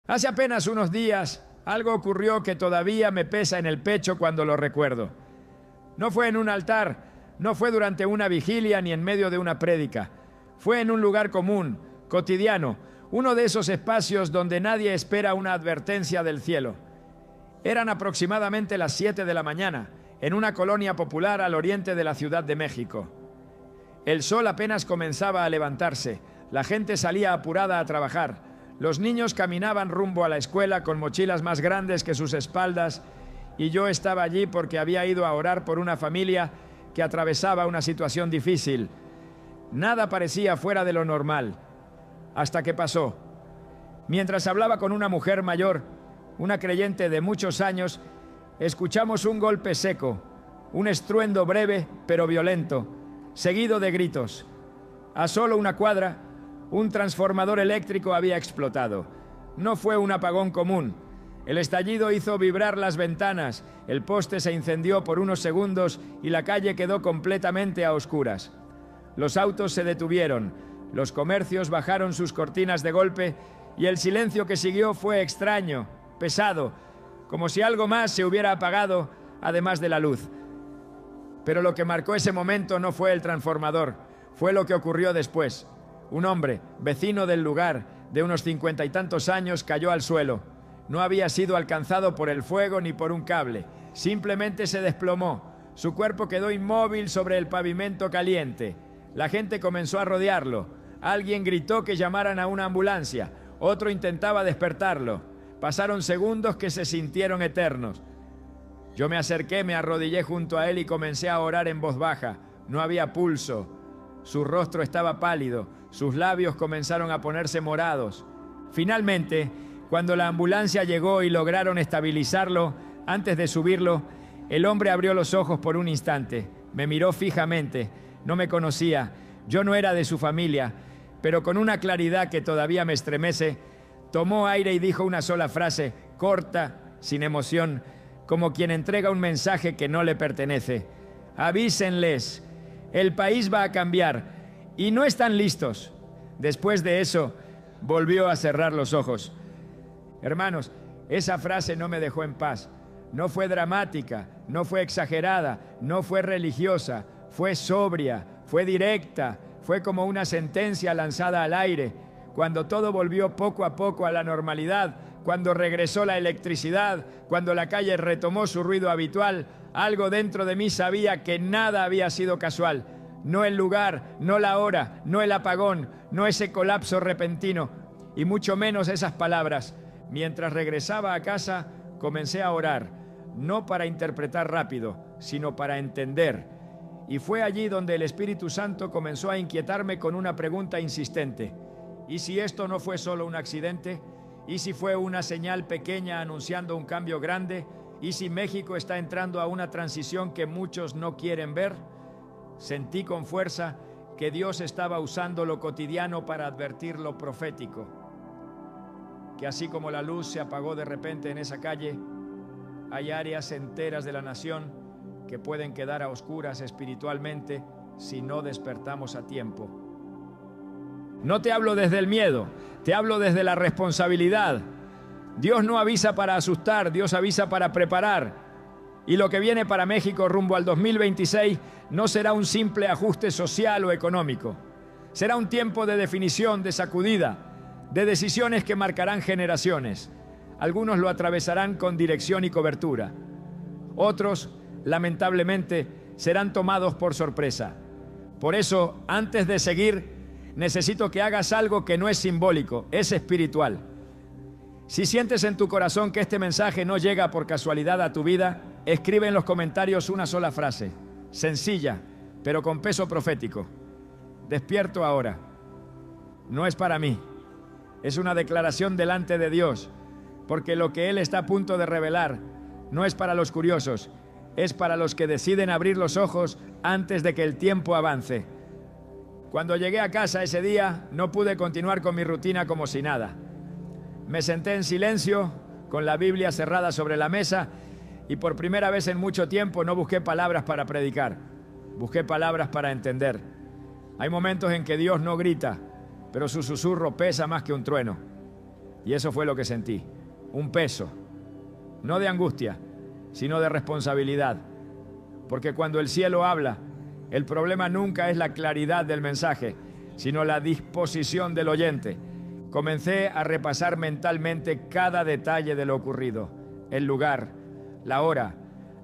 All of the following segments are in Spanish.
Hace apenas unos días, algo ocurrió que todavía me pesa en el pecho cuando lo recuerdo. No fue en un altar, no fue durante una vigilia ni en medio de una prédica. Fue en un lugar común, cotidiano, uno de esos espacios donde nadie espera una advertencia del cielo. Eran aproximadamente las 7 de la mañana, en una colonia popular al oriente de la Ciudad de México. El sol apenas comenzaba a levantarse, la gente salía apurada a trabajar, los niños caminaban rumbo a la escuela con mochilas más grandes que sus espaldas, y yo estaba allí porque había ido a orar por una familia que atravesaba una situación difícil. Nada parecía fuera de lo normal, hasta que pasó. Mientras hablaba con una mujer mayor, una creyente de muchos años, escuchamos un golpe seco, un estruendo breve pero violento, seguido de gritos. A solo una cuadra, un transformador eléctrico había explotado. No fue un apagón común. El estallido hizo vibrar las ventanas, el poste se incendió por unos segundos y la calle quedó completamente a oscuras. Los autos se detuvieron, los comercios bajaron sus cortinas de golpe y el silencio que siguió fue extraño, pesado, como si algo más se hubiera apagado, además de la luz. Pero lo que marcó ese momento no fue el transformador, fue lo que ocurrió después. Un hombre, vecino del lugar, de unos 50 y tantos años, cayó al suelo. No había sido alcanzado por el fuego ni por un cable, simplemente se desplomó. Su cuerpo quedó inmóvil sobre el pavimento caliente. La gente comenzó a rodearlo. Alguien gritó que llamaran a una ambulancia, otro intentaba despertarlo. Pasaron segundos que se sintieron eternos. Yo me acerqué, me arrodillé junto a él y comencé a orar en voz baja. No había pulso. Su rostro estaba pálido. Sus labios comenzaron a ponerse morados. Finalmente, cuando la ambulancia llegó y lograron estabilizarlo, antes de subirlo, el hombre abrió los ojos por un instante. Me miró fijamente. No me conocía. Yo no era de su familia. Pero con una claridad que todavía me estremece, tomó aire y dijo una sola frase, corta, sin emoción, como quien entrega un mensaje que no le pertenece. Avísenles, el país va a cambiar y no están listos. Después de eso, volvió a cerrar los ojos. Hermanos, esa frase no me dejó en paz. No fue dramática, no fue exagerada, no fue religiosa, fue sobria, fue directa, fue como una sentencia lanzada al aire. Cuando todo volvió poco a poco a la normalidad, cuando regresó la electricidad, cuando la calle retomó su ruido habitual, algo dentro de mí sabía que nada había sido casual. No el lugar, no la hora, no el apagón, no ese colapso repentino, y mucho menos esas palabras. Mientras regresaba a casa, comencé a orar, no para interpretar rápido, sino para entender. Y fue allí donde el Espíritu Santo comenzó a inquietarme con una pregunta insistente. ¿Y si esto no fue solo un accidente? ¿Y si fue una señal pequeña anunciando un cambio grande? ¿Y si México está entrando a una transición que muchos no quieren ver? Sentí con fuerza que Dios estaba usando lo cotidiano para advertir lo profético. Que así como la luz se apagó de repente en esa calle, hay áreas enteras de la nación que pueden quedar a oscuras espiritualmente si no despertamos a tiempo. No te hablo desde el miedo, te hablo desde la responsabilidad. Dios no avisa para asustar, Dios avisa para preparar. Y lo que viene para México rumbo al 2026 no será un simple ajuste social o económico. Será un tiempo de definición, de sacudida, de decisiones que marcarán generaciones. Algunos lo atravesarán con dirección y cobertura. Otros, lamentablemente, serán tomados por sorpresa. Por eso, antes de seguir, necesito que hagas algo que no es simbólico, es espiritual. Si sientes en tu corazón que este mensaje no llega por casualidad a tu vida, escribe en los comentarios una sola frase, sencilla, pero con peso profético. Despierto ahora. No es para mí. Es una declaración delante de Dios, porque lo que Él está a punto de revelar no es para los curiosos, es para los que deciden abrir los ojos antes de que el tiempo avance. Cuando llegué a casa ese día, no pude continuar con mi rutina como si nada. Me senté en silencio, con la Biblia cerrada sobre la mesa, y por primera vez en mucho tiempo no busqué palabras para predicar, busqué palabras para entender. Hay momentos en que Dios no grita, pero su susurro pesa más que un trueno. Y eso fue lo que sentí, un peso, no de angustia, sino de responsabilidad. Porque cuando el cielo habla, el problema nunca es la claridad del mensaje, sino la disposición del oyente. Comencé a repasar mentalmente cada detalle de lo ocurrido, el lugar, la hora,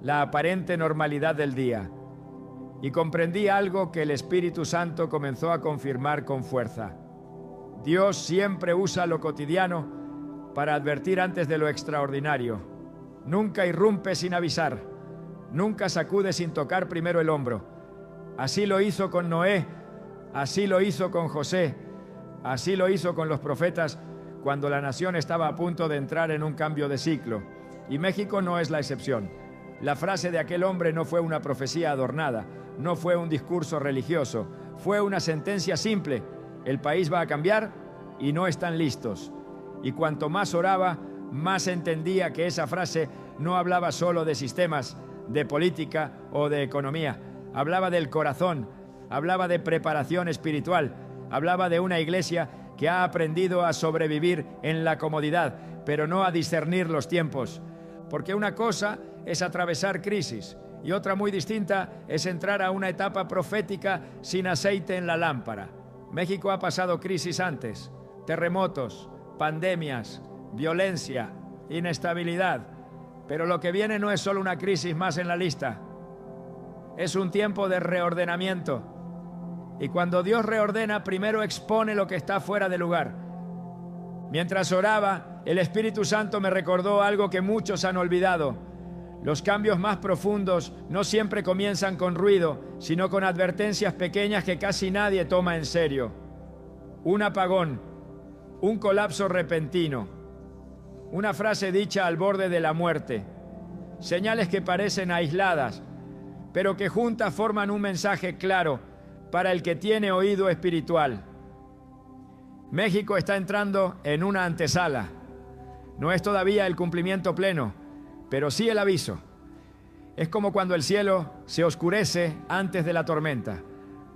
la aparente normalidad del día. Y comprendí algo que el Espíritu Santo comenzó a confirmar con fuerza. Dios siempre usa lo cotidiano para advertir antes de lo extraordinario. Nunca irrumpe sin avisar. Nunca sacude sin tocar primero el hombro. Así lo hizo con Noé, así lo hizo con José, así lo hizo con los profetas cuando la nación estaba a punto de entrar en un cambio de ciclo. Y México no es la excepción. La frase de aquel hombre no fue una profecía adornada, no fue un discurso religioso, fue una sentencia simple. El país va a cambiar y no están listos. Y cuanto más oraba, más entendía que esa frase no hablaba solo de sistemas, de política o de economía. Hablaba del corazón, hablaba de preparación espiritual, hablaba de una iglesia que ha aprendido a sobrevivir en la comodidad, pero no a discernir los tiempos. Porque una cosa es atravesar crisis y otra muy distinta es entrar a una etapa profética sin aceite en la lámpara. México ha pasado crisis antes, terremotos, pandemias, violencia, inestabilidad, pero lo que viene no es solo una crisis más en la lista, es un tiempo de reordenamiento. Y cuando Dios reordena, primero expone lo que está fuera de lugar. Mientras oraba, el Espíritu Santo me recordó algo que muchos han olvidado. Los cambios más profundos no siempre comienzan con ruido, sino con advertencias pequeñas que casi nadie toma en serio. Un apagón, un colapso repentino, una frase dicha al borde de la muerte, señales que parecen aisladas, pero que juntas forman un mensaje claro para el que tiene oído espiritual. México está entrando en una antesala. No es todavía el cumplimiento pleno, pero sí el aviso. Es como cuando el cielo se oscurece antes de la tormenta.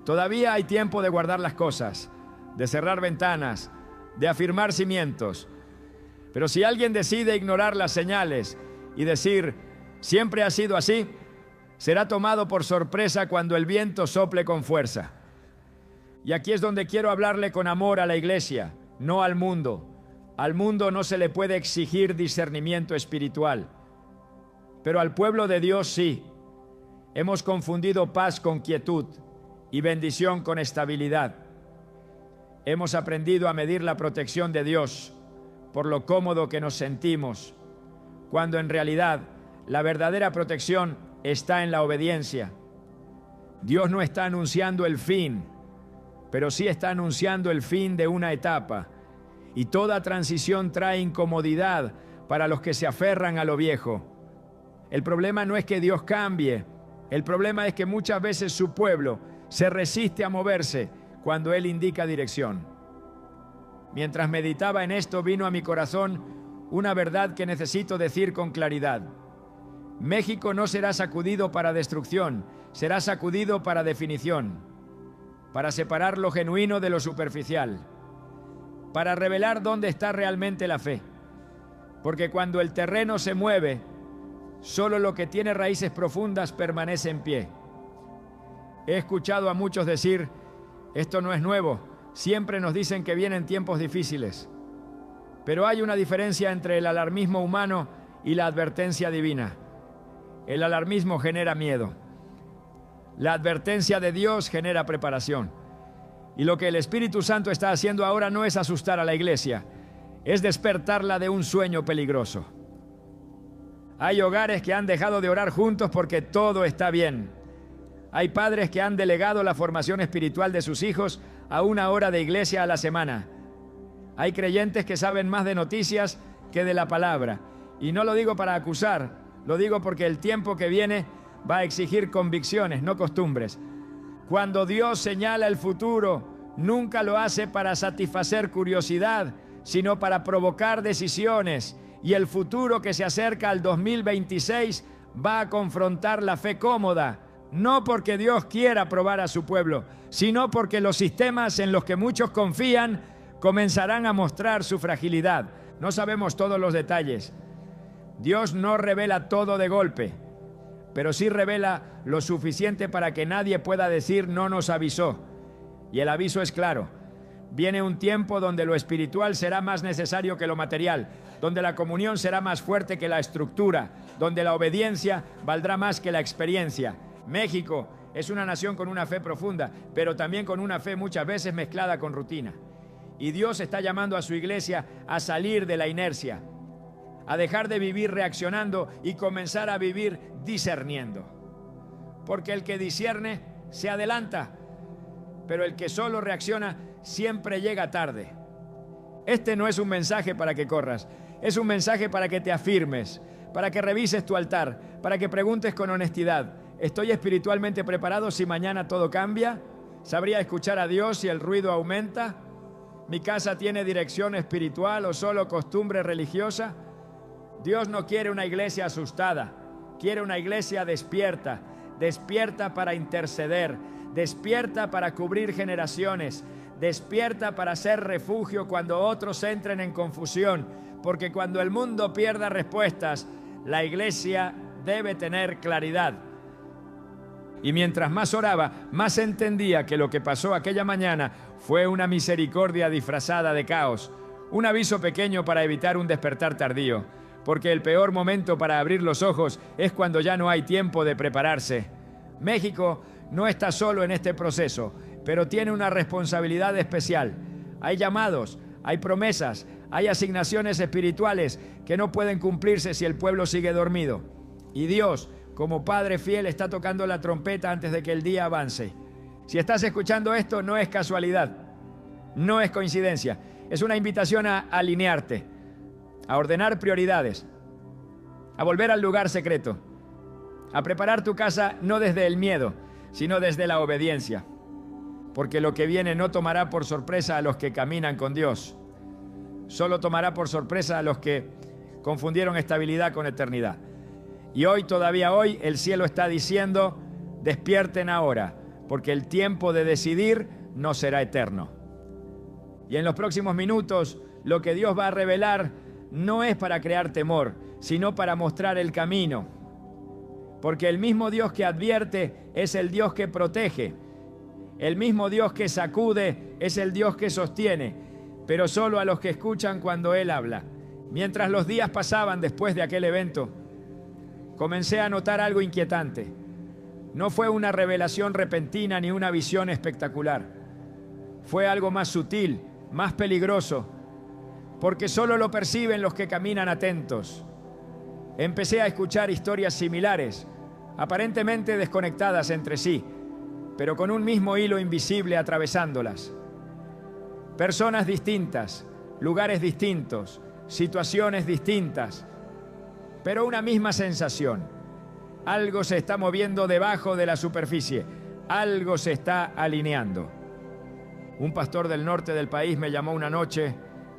Todavía hay tiempo de guardar las cosas, de cerrar ventanas, de afirmar cimientos. Pero si alguien decide ignorar las señales y decir, siempre ha sido así, será tomado por sorpresa cuando el viento sople con fuerza. Y aquí es donde quiero hablarle con amor a la iglesia, no al mundo. Al mundo no se le puede exigir discernimiento espiritual, pero al pueblo de Dios sí. Hemos confundido paz con quietud y bendición con estabilidad. Hemos aprendido a medir la protección de Dios por lo cómodo que nos sentimos, cuando en realidad la verdadera protección está en la obediencia. Dios no está anunciando el fin, pero sí está anunciando el fin de una etapa. Y toda transición trae incomodidad para los que se aferran a lo viejo. El problema no es que Dios cambie, el problema es que muchas veces su pueblo se resiste a moverse cuando Él indica dirección. Mientras meditaba en esto, vino a mi corazón una verdad que necesito decir con claridad. México no será sacudido para destrucción, será sacudido para definición, para separar lo genuino de lo superficial, para revelar dónde está realmente la fe. Porque cuando el terreno se mueve, solo lo que tiene raíces profundas permanece en pie. He escuchado a muchos decir, esto no es nuevo, siempre nos dicen que vienen tiempos difíciles. Pero hay una diferencia entre el alarmismo humano y la advertencia divina. El alarmismo genera miedo. La advertencia de Dios genera preparación. Y lo que el Espíritu Santo está haciendo ahora no es asustar a la iglesia, es despertarla de un sueño peligroso. Hay hogares que han dejado de orar juntos porque todo está bien. Hay padres que han delegado la formación espiritual de sus hijos a una hora de iglesia a la semana. Hay creyentes que saben más de noticias que de la palabra. Y no lo digo para acusar, lo digo porque el tiempo que viene va a exigir convicciones, no costumbres. Cuando Dios señala el futuro, nunca lo hace para satisfacer curiosidad, sino para provocar decisiones. Y el futuro que se acerca al 2026 va a confrontar la fe cómoda, no porque Dios quiera probar a su pueblo, sino porque los sistemas en los que muchos confían comenzarán a mostrar su fragilidad. No sabemos todos los detalles. Dios no revela todo de golpe, pero sí revela lo suficiente para que nadie pueda decir no nos avisó. Y el aviso es claro. Viene un tiempo donde lo espiritual será más necesario que lo material, donde la comunión será más fuerte que la estructura, donde la obediencia valdrá más que la experiencia. México es una nación con una fe profunda, pero también con una fe muchas veces mezclada con rutina. Y Dios está llamando a su iglesia a salir de la inercia, a dejar de vivir reaccionando y comenzar a vivir discerniendo. Porque el que discierne se adelanta, pero el que solo reacciona siempre llega tarde. Este no es un mensaje para que corras, es un mensaje para que te afirmes, para que revises tu altar, para que preguntes con honestidad: ¿estoy espiritualmente preparado si mañana todo cambia? ¿Sabría escuchar a Dios si el ruido aumenta? ¿Mi casa tiene dirección espiritual o solo costumbre religiosa? Dios no quiere una iglesia asustada, quiere una iglesia despierta, despierta para interceder, despierta para cubrir generaciones, despierta para ser refugio cuando otros entren en confusión, porque cuando el mundo pierda respuestas, la iglesia debe tener claridad. Y mientras más oraba, más entendía que lo que pasó aquella mañana fue una misericordia disfrazada de caos, un aviso pequeño para evitar un despertar tardío, porque el peor momento para abrir los ojos es cuando ya no hay tiempo de prepararse. México no está solo en este proceso, pero tiene una responsabilidad especial. Hay llamados, hay promesas, hay asignaciones espirituales que no pueden cumplirse si el pueblo sigue dormido. Y Dios, como Padre fiel, está tocando la trompeta antes de que el día avance. Si estás escuchando esto, no es casualidad, no es coincidencia. Es una invitación a alinearte, a ordenar prioridades, a volver al lugar secreto, a preparar tu casa no desde el miedo, sino desde la obediencia. Porque lo que viene no tomará por sorpresa a los que caminan con Dios. Solo tomará por sorpresa a los que confundieron estabilidad con eternidad. Y hoy, todavía hoy, el cielo está diciendo: despierten ahora, porque el tiempo de decidir no será eterno. Y en los próximos minutos, lo que Dios va a revelar no es para crear temor, sino para mostrar el camino. Porque el mismo Dios que advierte es el Dios que protege. El mismo Dios que sacude es el Dios que sostiene, pero solo a los que escuchan cuando Él habla. Mientras los días pasaban después de aquel evento, comencé a notar algo inquietante. No fue una revelación repentina ni una visión espectacular. Fue algo más sutil, más peligroso, porque solo lo perciben los que caminan atentos. Empecé a escuchar historias similares, aparentemente desconectadas entre sí, pero con un mismo hilo invisible atravesándolas. Personas distintas, lugares distintos, situaciones distintas, pero una misma sensación. Algo se está moviendo debajo de la superficie, algo se está alineando. Un pastor del norte del país me llamó una noche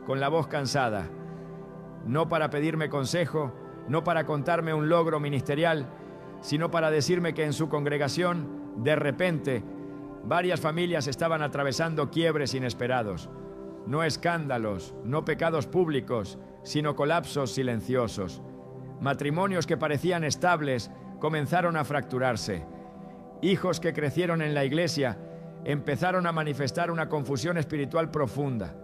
con la voz cansada, no para pedirme consejo, no para contarme un logro ministerial, sino para decirme que en su congregación, de repente, varias familias estaban atravesando quiebres inesperados. No escándalos, no pecados públicos, sino colapsos silenciosos. Matrimonios que parecían estables comenzaron a fracturarse. Hijos que crecieron en la iglesia empezaron a manifestar una confusión espiritual profunda.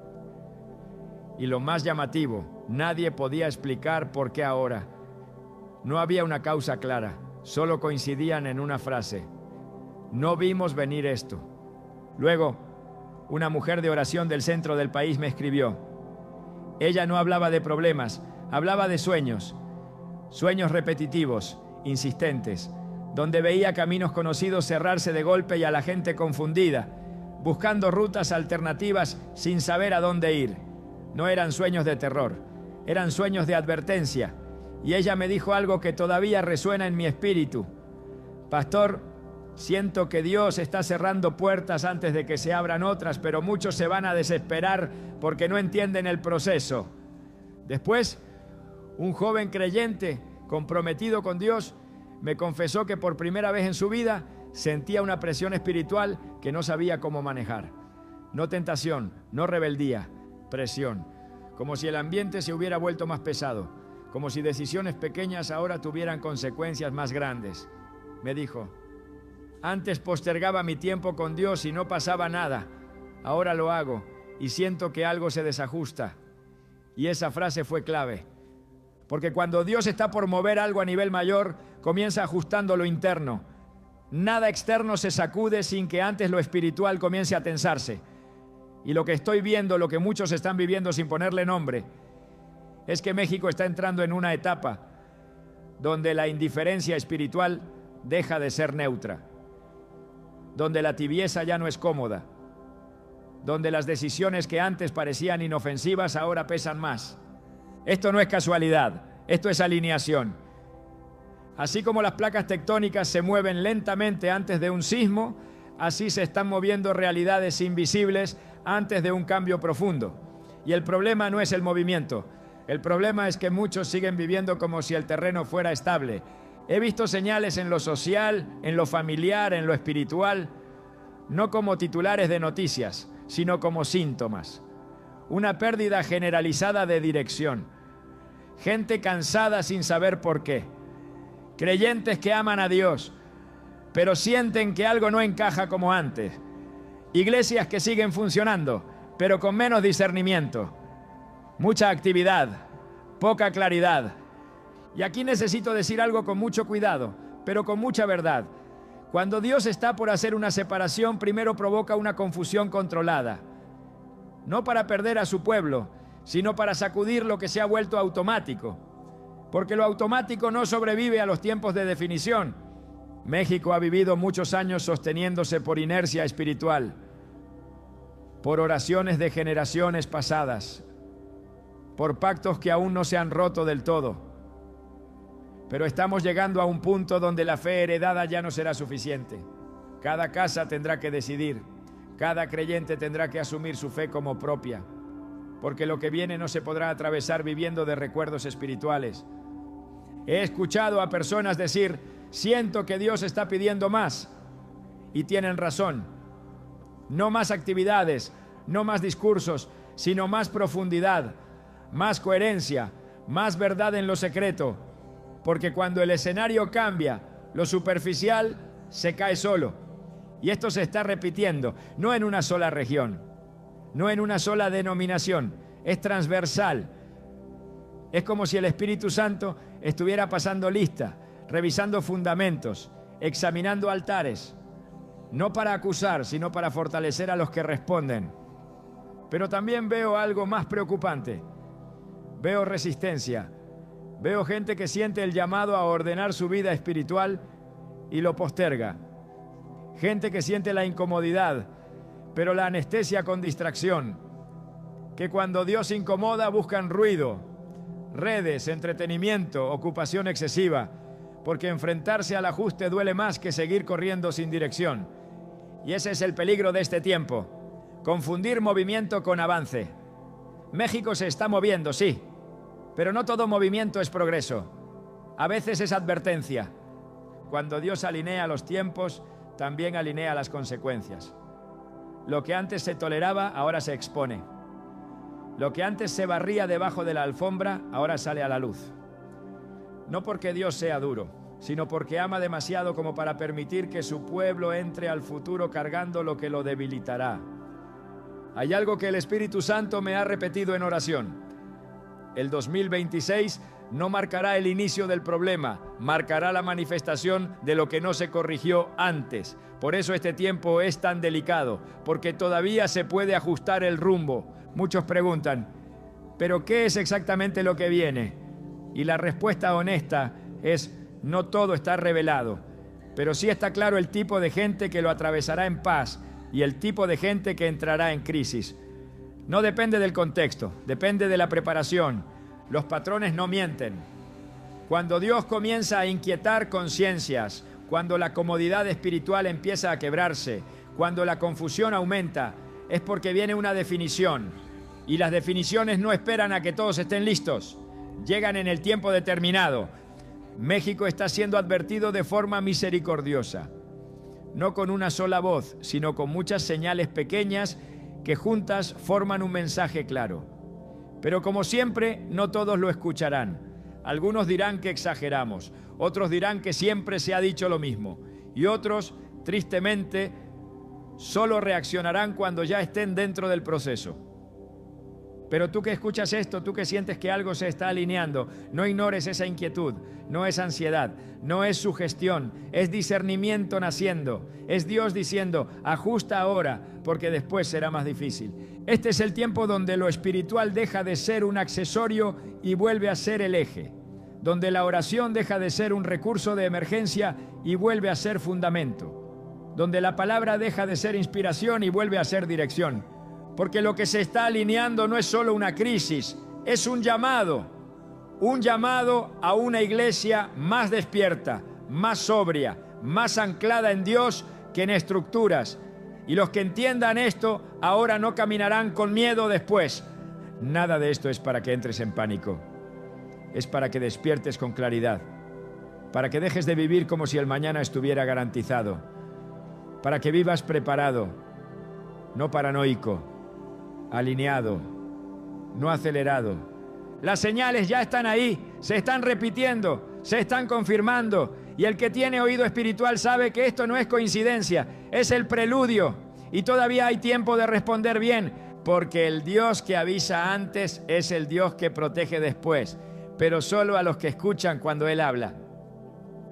Y lo más llamativo, nadie podía explicar por qué ahora. No había una causa clara, solo coincidían en una frase: no vimos venir esto. Luego, una mujer de oración del centro del país me escribió. Ella no hablaba de problemas, hablaba de sueños. Sueños repetitivos, insistentes, donde veía caminos conocidos cerrarse de golpe y a la gente confundida, buscando rutas alternativas sin saber a dónde ir. No eran sueños de terror, eran sueños de advertencia. Y ella me dijo algo que todavía resuena en mi espíritu. Pastor, siento que Dios está cerrando puertas antes de que se abran otras, pero muchos se van a desesperar porque no entienden el proceso. Después, un joven creyente, comprometido con Dios, me confesó que por primera vez en su vida sentía una presión espiritual que no sabía cómo manejar. No tentación, no rebeldía, presión. como si el ambiente se hubiera vuelto más pesado, como si decisiones pequeñas ahora tuvieran consecuencias más grandes. Me dijo: antes postergaba mi tiempo con Dios y no pasaba nada. Ahora lo hago y siento que algo se desajusta. Y esa frase fue clave, porque cuando Dios está por mover algo a nivel mayor, comienza ajustando lo interno. Nada externo se sacude sin que antes lo espiritual comience a tensarse. Y lo que estoy viendo, lo que muchos están viviendo sin ponerle nombre, es que México está entrando en una etapa donde la indiferencia espiritual deja de ser neutra, donde la tibieza ya no es cómoda, donde las decisiones que antes parecían inofensivas ahora pesan más. Esto no es casualidad, esto es alineación. Así como las placas tectónicas se mueven lentamente antes de un sismo, así se están moviendo realidades invisibles antes de un cambio profundo. Y el problema no es el movimiento, el problema es que muchos siguen viviendo como si el terreno fuera estable. He visto señales en lo social, en lo familiar, en lo espiritual, no como titulares de noticias, sino como síntomas. Una pérdida generalizada de dirección. Gente cansada sin saber por qué. Creyentes que aman a Dios, pero sienten que algo no encaja como antes. Iglesias que siguen funcionando, pero con menos discernimiento. Mucha actividad, poca claridad. Y aquí necesito decir algo con mucho cuidado, pero con mucha verdad. Cuando Dios está por hacer una separación, primero provoca una confusión controlada. No para perder a su pueblo, sino para sacudir lo que se ha vuelto automático. Porque lo automático no sobrevive a los tiempos de definición. México ha vivido muchos años sosteniéndose por inercia espiritual, por oraciones de generaciones pasadas, por pactos que aún no se han roto del todo. Pero estamos llegando a un punto donde la fe heredada ya no será suficiente. Cada casa tendrá que decidir, cada creyente tendrá que asumir su fe como propia, porque lo que viene no se podrá atravesar viviendo de recuerdos espirituales. He escuchado a personas decir: siento que Dios está pidiendo más, y tienen razón. No más actividades, no más discursos, sino más profundidad, más coherencia, más verdad en lo secreto. Porque cuando el escenario cambia, lo superficial se cae solo. Y esto se está repitiendo, no en una sola región, no en una sola denominación, es transversal. Es como si el Espíritu Santo estuviera pasando lista, revisando fundamentos, examinando altares, no para acusar, sino para fortalecer a los que responden. Pero también veo algo más preocupante. Veo resistencia. Veo gente que siente el llamado a ordenar su vida espiritual y lo posterga. Gente que siente la incomodidad, pero la anestesia con distracción. Que cuando Dios incomoda buscan ruido, redes, entretenimiento, ocupación excesiva, porque enfrentarse al ajuste duele más que seguir corriendo sin dirección. Y ese es el peligro de este tiempo: confundir movimiento con avance. México se está moviendo, sí, pero no todo movimiento es progreso. A veces es advertencia. Cuando Dios alinea los tiempos, también alinea las consecuencias. Lo que antes se toleraba, ahora se expone. Lo que antes se barría debajo de la alfombra, ahora sale a la luz. No porque Dios sea duro, sino porque ama demasiado como para permitir que su pueblo entre al futuro cargando lo que lo debilitará. Hay algo que el Espíritu Santo me ha repetido en oración. El 2026 no marcará el inicio del problema, marcará la manifestación de lo que no se corrigió antes. Por eso este tiempo es tan delicado, porque todavía se puede ajustar el rumbo. Muchos preguntan: ¿pero qué es exactamente lo que viene? Y la respuesta honesta es: no todo está revelado, pero sí está claro el tipo de gente que lo atravesará en paz y el tipo de gente que entrará en crisis. No depende del contexto, depende de la preparación. Los patrones no mienten. Cuando Dios comienza a inquietar conciencias, cuando la comodidad espiritual empieza a quebrarse, cuando la confusión aumenta, es porque viene una definición. Y las definiciones no esperan a que todos estén listos. Llegan en el tiempo determinado. México está siendo advertido de forma misericordiosa. No con una sola voz, sino con muchas señales pequeñas que juntas forman un mensaje claro. Pero como siempre, no todos lo escucharán. Algunos dirán que exageramos, otros dirán que siempre se ha dicho lo mismo, y otros, tristemente, solo reaccionarán cuando ya estén dentro del proceso. Pero tú que escuchas esto, tú que sientes que algo se está alineando, no ignores esa inquietud, no es ansiedad, no es sugestión, es discernimiento naciendo, es Dios diciendo, ajusta ahora, porque después será más difícil. Este es el tiempo donde lo espiritual deja de ser un accesorio y vuelve a ser el eje, donde la oración deja de ser un recurso de emergencia y vuelve a ser fundamento, donde la palabra deja de ser inspiración y vuelve a ser dirección. Porque lo que se está alineando no es solo una crisis, es un llamado a una iglesia más despierta, más sobria, más anclada en Dios que en estructuras. Y los que entiendan esto ahora no caminarán con miedo después. Nada de esto es para que entres en pánico, es para que despiertes con claridad, para que dejes de vivir como si el mañana estuviera garantizado, para que vivas preparado, no paranoico, alineado, no acelerado. Las señales ya están ahí, se están repitiendo, se están confirmando, y el que tiene oído espiritual sabe que esto no es coincidencia, es el preludio, y todavía hay tiempo de responder bien, porque el Dios que avisa antes es el Dios que protege después, pero solo a los que escuchan cuando Él habla.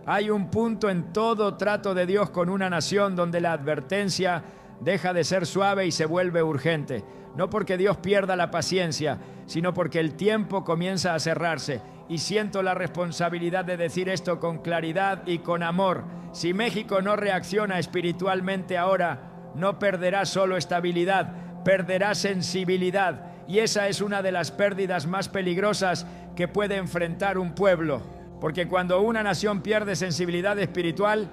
Hay un punto en todo trato de Dios con una nación donde la advertencia deja de ser suave y se vuelve urgente. No porque Dios pierda la paciencia, sino porque el tiempo comienza a cerrarse. Y siento la responsabilidad de decir esto con claridad y con amor. Si México no reacciona espiritualmente ahora, no perderá solo estabilidad, perderá sensibilidad. Y esa es una de las pérdidas más peligrosas que puede enfrentar un pueblo. Porque cuando una nación pierde sensibilidad espiritual,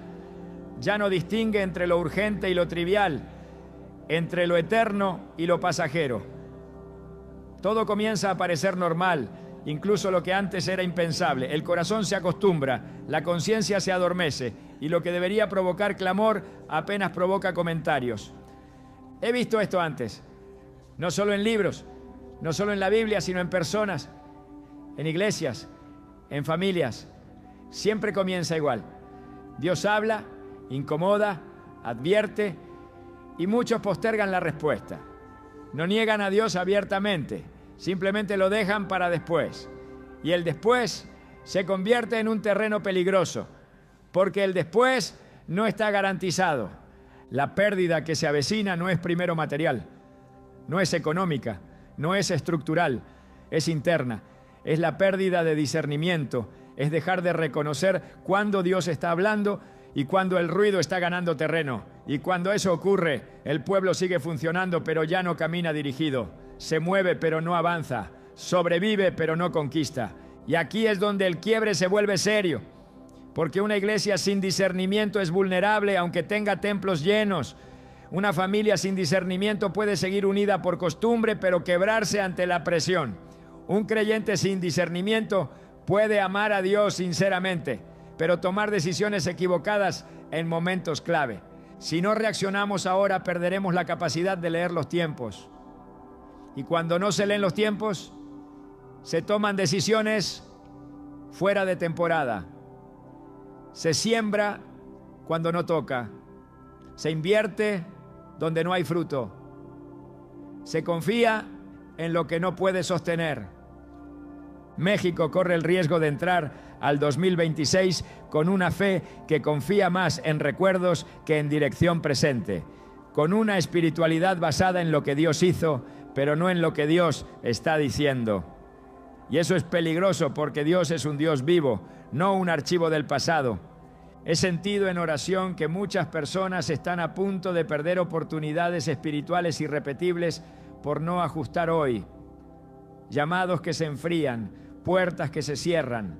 ya no distingue entre lo urgente y lo trivial, entre lo eterno y lo pasajero. Todo comienza a parecer normal, incluso lo que antes era impensable. El corazón se acostumbra, la conciencia se adormece y lo que debería provocar clamor apenas provoca comentarios. He visto esto antes, no solo en libros, no solo en la Biblia, sino en personas, en iglesias, en familias. Siempre comienza igual. Dios habla, incomoda, advierte, y muchos postergan la respuesta. No niegan a Dios abiertamente, simplemente lo dejan para después. Y el después se convierte en un terreno peligroso, porque el después no está garantizado. La pérdida que se avecina no es primero material, no es económica, no es estructural, es interna. Es la pérdida de discernimiento, es dejar de reconocer cuándo Dios está hablando y cuando el ruido está ganando terreno. Y cuando eso ocurre, el pueblo sigue funcionando, pero ya no camina dirigido. Se mueve, pero no avanza. Sobrevive, pero no conquista. Y aquí es donde el quiebre se vuelve serio. Porque una iglesia sin discernimiento es vulnerable, aunque tenga templos llenos. Una familia sin discernimiento puede seguir unida por costumbre, pero quebrarse ante la presión. Un creyente sin discernimiento puede amar a Dios sinceramente, pero tomar decisiones equivocadas en momentos clave. Si no reaccionamos ahora, perderemos la capacidad de leer los tiempos. Y cuando no se leen los tiempos, se toman decisiones fuera de temporada. Se siembra cuando no toca. Se invierte donde no hay fruto. Se confía en lo que no puede sostener. México corre el riesgo de entrar al 2026 con una fe que confía más en recuerdos que en dirección presente, con una espiritualidad basada en lo que Dios hizo, pero no en lo que Dios está diciendo. Y eso es peligroso porque Dios es un Dios vivo, no un archivo del pasado. He sentido en oración que muchas personas están a punto de perder oportunidades espirituales irrepetibles por no ajustar hoy. Llamados que se enfrían, puertas que se cierran,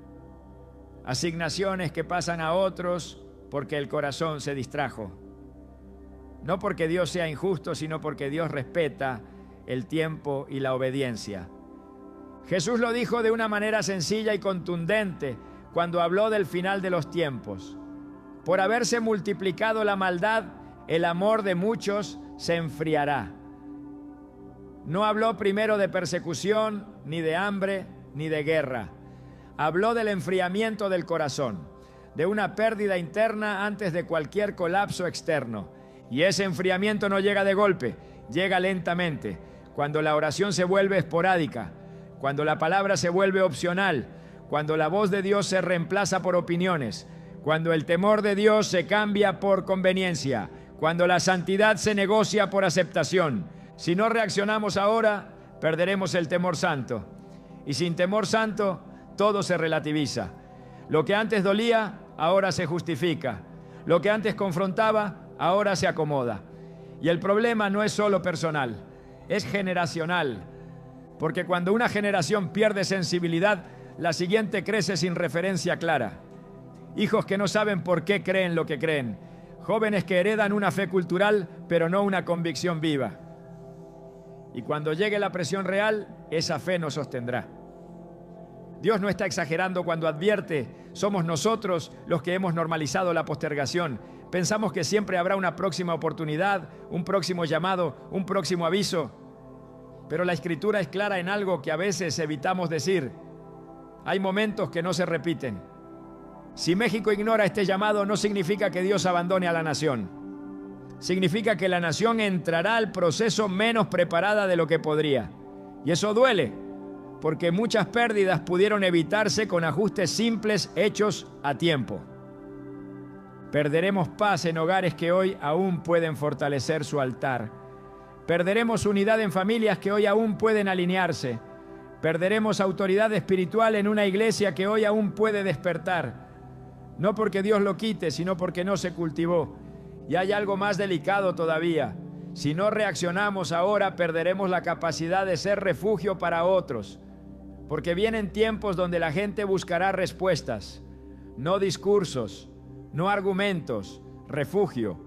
asignaciones que pasan a otros porque el corazón se distrajo. No porque Dios sea injusto, sino porque Dios respeta el tiempo y la obediencia. Jesús lo dijo de una manera sencilla y contundente cuando habló del final de los tiempos. Por haberse multiplicado la maldad, el amor de muchos se enfriará. No habló primero de persecución, ni de hambre, ni de guerra. Habló del enfriamiento del corazón, de una pérdida interna antes de cualquier colapso externo. Y ese enfriamiento no llega de golpe, llega lentamente, cuando la oración se vuelve esporádica, cuando la palabra se vuelve opcional, cuando la voz de Dios se reemplaza por opiniones, cuando el temor de Dios se cambia por conveniencia, cuando la santidad se negocia por aceptación. Si no reaccionamos ahora, perderemos el temor santo. Y sin temor santo, todo se relativiza. Lo que antes dolía, ahora se justifica. Lo que antes confrontaba, ahora se acomoda. Y el problema no es solo personal, es generacional. Porque cuando una generación pierde sensibilidad, la siguiente crece sin referencia clara. Hijos que no saben por qué creen lo que creen. Jóvenes que heredan una fe cultural, pero no una convicción viva. Y cuando llegue la presión real, esa fe nos sostendrá. Dios no está exagerando cuando advierte, somos nosotros los que hemos normalizado la postergación. Pensamos que siempre habrá una próxima oportunidad, un próximo llamado, un próximo aviso. Pero la Escritura es clara en algo que a veces evitamos decir. Hay momentos que no se repiten. Si México ignora este llamado, no significa que Dios abandone a la nación. Significa que la nación entrará al proceso menos preparada de lo que podría. Y eso duele, porque muchas pérdidas pudieron evitarse con ajustes simples hechos a tiempo. Perderemos paz en hogares que hoy aún pueden fortalecer su altar. Perderemos unidad en familias que hoy aún pueden alinearse. Perderemos autoridad espiritual en una iglesia que hoy aún puede despertar. No porque Dios lo quite, sino porque no se cultivó. Y hay algo más delicado todavía. Si no reaccionamos ahora, perderemos la capacidad de ser refugio para otros. Porque vienen tiempos donde la gente buscará respuestas, no discursos, no argumentos, refugio.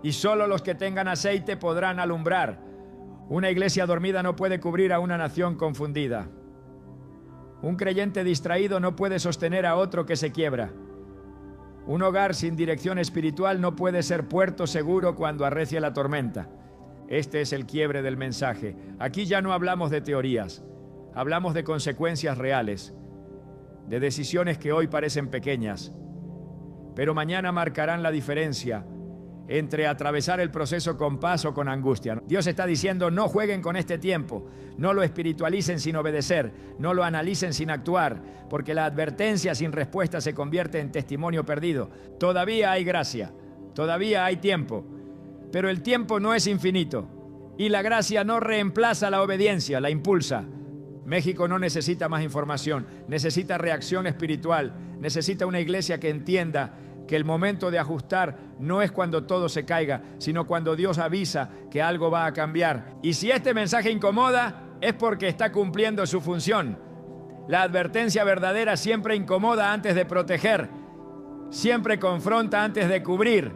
Y solo los que tengan aceite podrán alumbrar. Una iglesia dormida no puede cubrir a una nación confundida. Un creyente distraído no puede sostener a otro que se quiebra. Un hogar sin dirección espiritual no puede ser puerto seguro cuando arrecia la tormenta. Este es el quiebre del mensaje. Aquí ya no hablamos de teorías, hablamos de consecuencias reales, de decisiones que hoy parecen pequeñas, pero mañana marcarán la diferencia entre atravesar el proceso con paz o con angustia. Dios está diciendo, no jueguen con este tiempo, no lo espiritualicen sin obedecer, no lo analicen sin actuar, porque la advertencia sin respuesta se convierte en testimonio perdido. Todavía hay gracia, todavía hay tiempo, pero el tiempo no es infinito y la gracia no reemplaza la obediencia, la impulsa. México no necesita más información, necesita reacción espiritual, necesita una iglesia que entienda que el momento de ajustar no es cuando todo se caiga, sino cuando Dios avisa que algo va a cambiar. Y si este mensaje incomoda, es porque está cumpliendo su función. La advertencia verdadera siempre incomoda antes de proteger, siempre confronta antes de cubrir,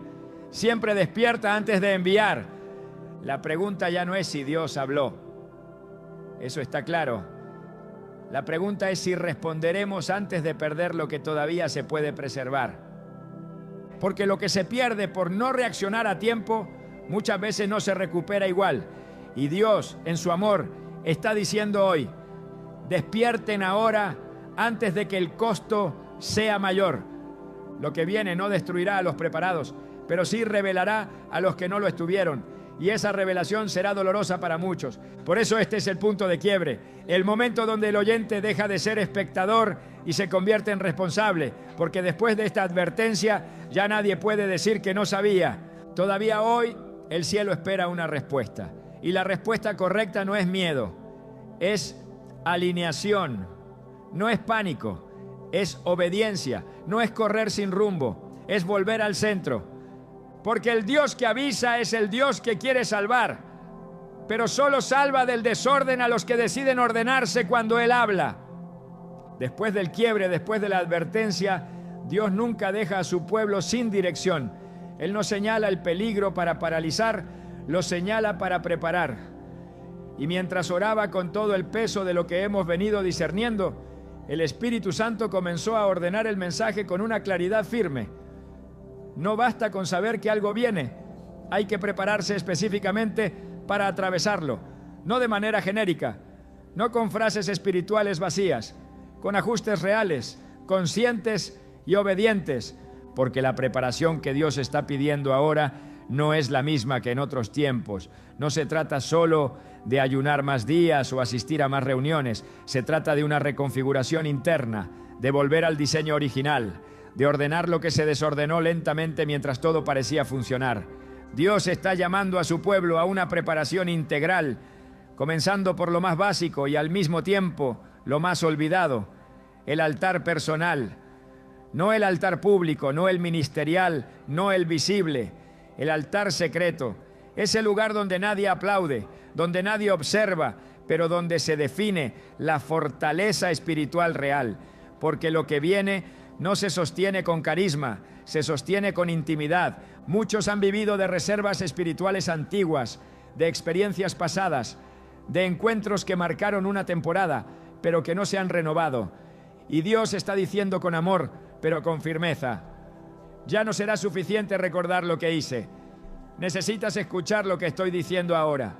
siempre despierta antes de enviar. La pregunta ya no es si Dios habló, eso está claro. La pregunta es si responderemos antes de perder lo que todavía se puede preservar. Porque lo que se pierde por no reaccionar a tiempo, muchas veces no se recupera igual. Y Dios, en su amor, está diciendo hoy, despierten ahora antes de que el costo sea mayor. Lo que viene no destruirá a los preparados, pero sí revelará a los que no lo estuvieron. Y esa revelación será dolorosa para muchos. Por eso este es el punto de quiebre, el momento donde el oyente deja de ser espectador y se convierte en responsable, porque después de esta advertencia ya nadie puede decir que no sabía. Todavía hoy el cielo espera una respuesta, y la respuesta correcta no es miedo, es alineación, no es pánico, es obediencia, no es correr sin rumbo, es volver al centro. Porque el Dios que avisa es el Dios que quiere salvar, pero solo salva del desorden a los que deciden ordenarse cuando Él habla. Después del quiebre, después de la advertencia, Dios nunca deja a su pueblo sin dirección. Él no señala el peligro para paralizar, lo señala para preparar. Y mientras oraba con todo el peso de lo que hemos venido discerniendo, el Espíritu Santo comenzó a ordenar el mensaje con una claridad firme. No basta con saber que algo viene, hay que prepararse específicamente para atravesarlo. no de manera genérica, no con frases espirituales vacías, con ajustes reales, conscientes y obedientes, porque la preparación que Dios está pidiendo ahora no es la misma que en otros tiempos. No se trata solo de ayunar más días o asistir a más reuniones, se trata de una reconfiguración interna, de volver al diseño original, de ordenar lo que se desordenó lentamente mientras todo parecía funcionar. Dios está llamando a su pueblo a una preparación integral, comenzando por lo más básico y al mismo tiempo lo más olvidado, el altar personal. No el altar público, no el ministerial, no el visible, el altar secreto. Ese lugar donde nadie aplaude, donde nadie observa, pero donde se define la fortaleza espiritual real. Porque lo que viene no se sostiene con carisma, se sostiene con intimidad. Muchos han vivido de reservas espirituales antiguas, de experiencias pasadas, de encuentros que marcaron una temporada, pero que no se han renovado. Y Dios está diciendo con amor, pero con firmeza: ya no será suficiente recordar lo que hice. Necesitas escuchar lo que estoy diciendo ahora.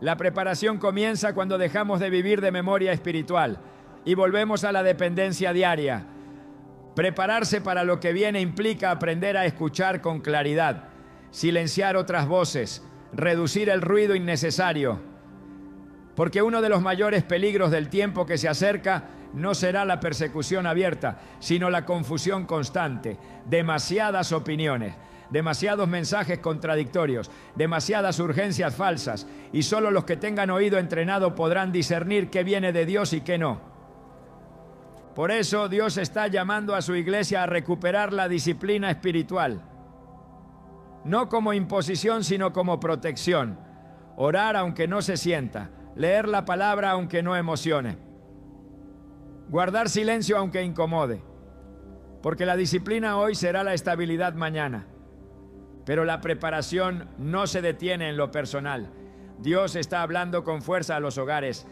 La preparación comienza cuando dejamos de vivir de memoria espiritual y volvemos a la dependencia diaria. Prepararse para lo que viene implica aprender a escuchar con claridad, silenciar otras voces, reducir el ruido innecesario. Porque uno de los mayores peligros del tiempo que se acerca no será la persecución abierta, sino la confusión constante, demasiadas opiniones, demasiados mensajes contradictorios, demasiadas urgencias falsas, y solo los que tengan oído entrenado podrán discernir qué viene de Dios y qué no. Por eso Dios está llamando a su iglesia a recuperar la disciplina espiritual, no como imposición, sino como protección. Orar aunque no se sienta, leer la palabra aunque no emocione, guardar silencio aunque incomode, porque la disciplina hoy será la estabilidad mañana. Pero la preparación no se detiene en lo personal. Dios está hablando con fuerza a los hogares,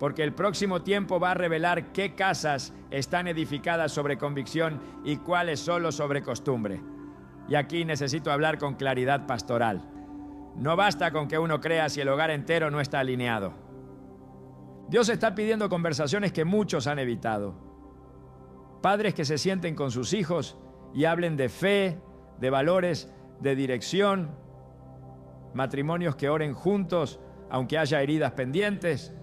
porque el próximo tiempo va a revelar qué casas están edificadas sobre convicción y cuáles solo sobre costumbre. Y aquí necesito hablar con claridad pastoral. No basta con que uno crea si el hogar entero no está alineado. Dios está pidiendo conversaciones que muchos han evitado. Padres que se sienten con sus hijos y hablen de fe, de valores, de dirección. Matrimonios que oren juntos aunque haya heridas pendientes.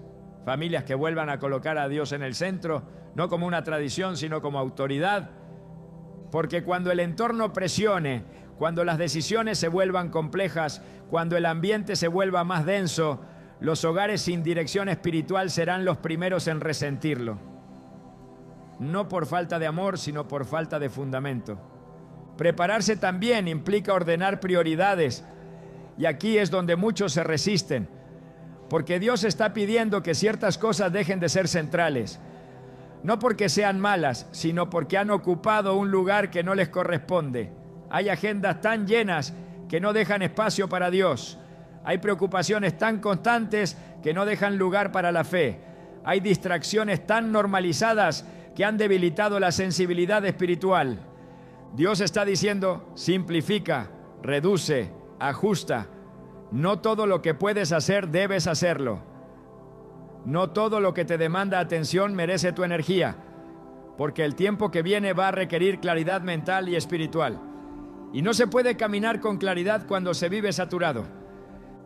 Familias que vuelvan a colocar a Dios en el centro, no como una tradición, sino como autoridad. Porque cuando el entorno presione, cuando las decisiones se vuelvan complejas, cuando el ambiente se vuelva más denso, los hogares sin dirección espiritual serán los primeros en resentirlo. No por falta de amor, sino por falta de fundamento. Prepararse también implica ordenar prioridades. Y aquí es donde muchos se resisten. Porque Dios está pidiendo que ciertas cosas dejen de ser centrales. No porque sean malas, sino porque han ocupado un lugar que no les corresponde. Hay agendas tan llenas que no dejan espacio para Dios. Hay preocupaciones tan constantes que no dejan lugar para la fe. Hay distracciones tan normalizadas que han debilitado la sensibilidad espiritual. Dios está diciendo: simplifica, reduce, ajusta. No todo lo que puedes hacer debes hacerlo. No todo lo que te demanda atención merece tu energía, porque el tiempo que viene va a requerir claridad mental y espiritual. Y no se puede caminar con claridad cuando se vive saturado.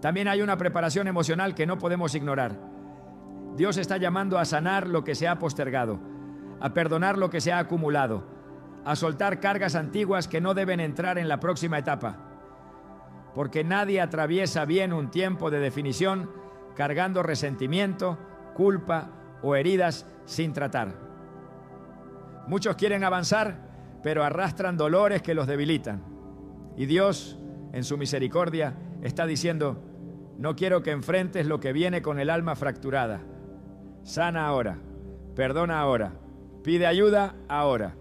También hay una preparación emocional que no podemos ignorar. Dios está llamando a sanar lo que se ha postergado, a perdonar lo que se ha acumulado, a soltar cargas antiguas que no deben entrar en la próxima etapa. Porque nadie atraviesa bien un tiempo de definición cargando resentimiento, culpa o heridas sin tratar. Muchos quieren avanzar, pero arrastran dolores que los debilitan. Y Dios, en su misericordia, está diciendo: no quiero que enfrentes lo que viene con el alma fracturada. Sana ahora, perdona ahora, pide ayuda ahora.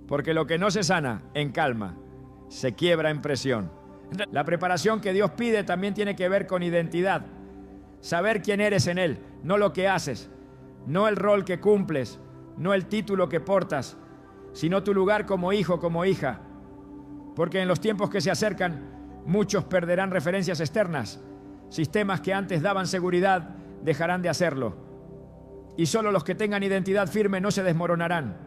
Porque lo que no se sana en calma, se quiebra en presión. La preparación que Dios pide también tiene que ver con identidad. Saber quién eres en Él, no lo que haces, no el rol que cumples, no el título que portas, sino tu lugar como hijo, como hija. Porque en los tiempos que se acercan, muchos perderán referencias externas, Sistemas que antes daban seguridad dejarán de hacerlo. Y solo los que tengan identidad firme no se desmoronarán.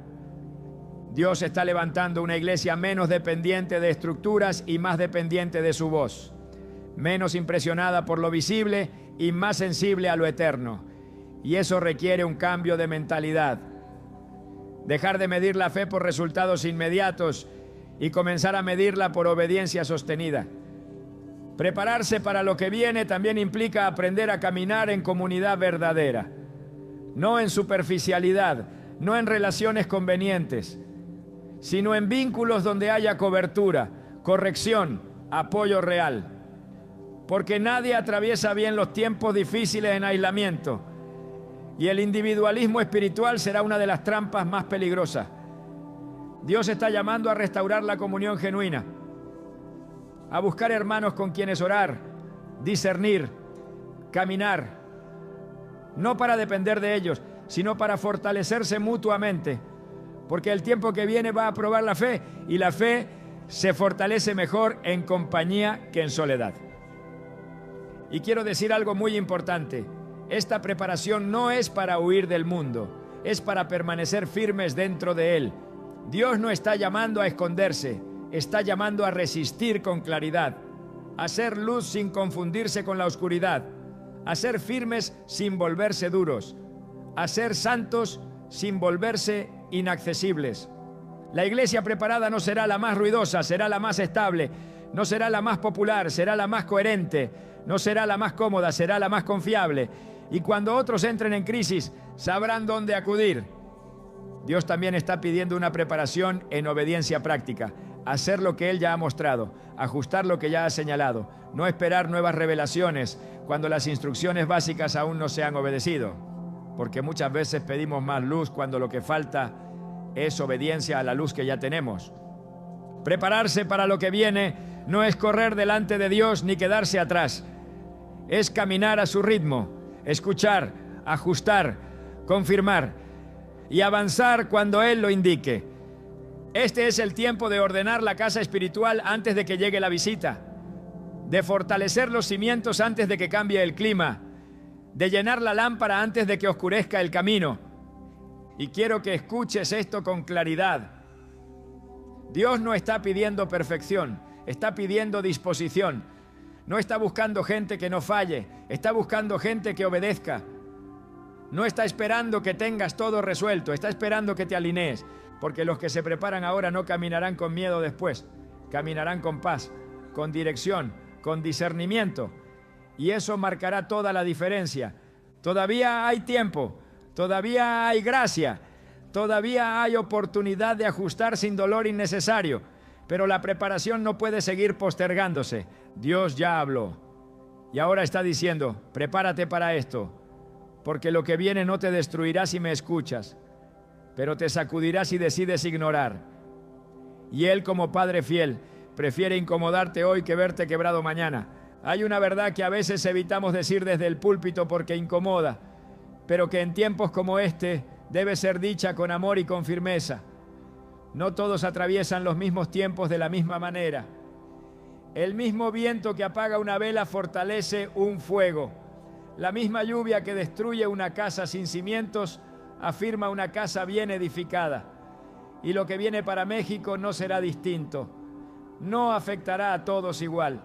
Dios está levantando una iglesia menos dependiente de estructuras y más dependiente de su voz. Menos impresionada por lo visible y más sensible a lo eterno. Y eso requiere un cambio de mentalidad. Dejar de medir la fe por resultados inmediatos y comenzar a medirla por obediencia sostenida. Prepararse para lo que viene también implica aprender a caminar en comunidad verdadera. No en superficialidad, no en relaciones convenientes, sino en vínculos donde haya cobertura, corrección, apoyo real. Porque nadie atraviesa bien los tiempos difíciles en aislamiento. Y el individualismo espiritual será una de las trampas más peligrosas. Dios está llamando a restaurar la comunión genuina, a buscar hermanos con quienes orar, discernir, caminar, no para depender de ellos, sino para fortalecerse mutuamente, porque el tiempo que viene va a probar la fe, y la fe se fortalece mejor en compañía que en soledad. Y quiero decir algo muy importante: esta preparación no es para huir del mundo, es para permanecer firmes dentro de él. Dios no está llamando a esconderse, está llamando a resistir con claridad, a ser luz sin confundirse con la oscuridad, a ser firmes sin volverse duros, a ser santos sin volverse inaccesibles. La iglesia preparada no será la más ruidosa, será la más estable, no será la más popular, será la más coherente, no será la más cómoda, será la más confiable. Y cuando otros entren en crisis, sabrán dónde acudir. Dios también está pidiendo una preparación en obediencia práctica, hacer lo que Él ya ha mostrado, ajustar lo que ya ha señalado, no esperar nuevas revelaciones cuando las instrucciones básicas aún no se han obedecido, porque muchas veces pedimos más luz cuando lo que falta es obediencia a la luz que ya tenemos. Prepararse para lo que viene no es correr delante de Dios ni quedarse atrás, es caminar a su ritmo, escuchar, ajustar, confirmar y avanzar cuando Él lo indique. Este es el tiempo de ordenar la casa espiritual antes de que llegue la visita, de fortalecer los cimientos antes de que cambie el clima, de llenar la lámpara antes de que oscurezca el camino. Y quiero que escuches esto con claridad. Dios no está pidiendo perfección, está pidiendo disposición. No está buscando gente que no falle, está buscando gente que obedezca. No está esperando que tengas todo resuelto, está esperando que te alinees, porque los que se preparan ahora no caminarán con miedo después, caminarán con paz, con dirección, con discernimiento, y eso marcará toda la diferencia. Todavía hay tiempo, todavía hay gracia, todavía hay oportunidad de ajustar sin dolor innecesario, pero la preparación no puede seguir postergándose. Dios ya habló, y ahora está diciendo: prepárate para esto, porque lo que viene no te destruirá si me escuchas, pero te sacudirá si decides ignorar. Y Él, como Padre fiel, prefiere incomodarte hoy que verte quebrado mañana. Hay una verdad que a veces evitamos decir desde el púlpito porque incomoda, pero que en tiempos como este debe ser dicha con amor y con firmeza. No todos atraviesan los mismos tiempos de la misma manera. El mismo viento que apaga una vela fortalece un fuego. La misma lluvia que destruye una casa sin cimientos afirma una casa bien edificada. Y lo que viene para México no será distinto. No afectará a todos igual.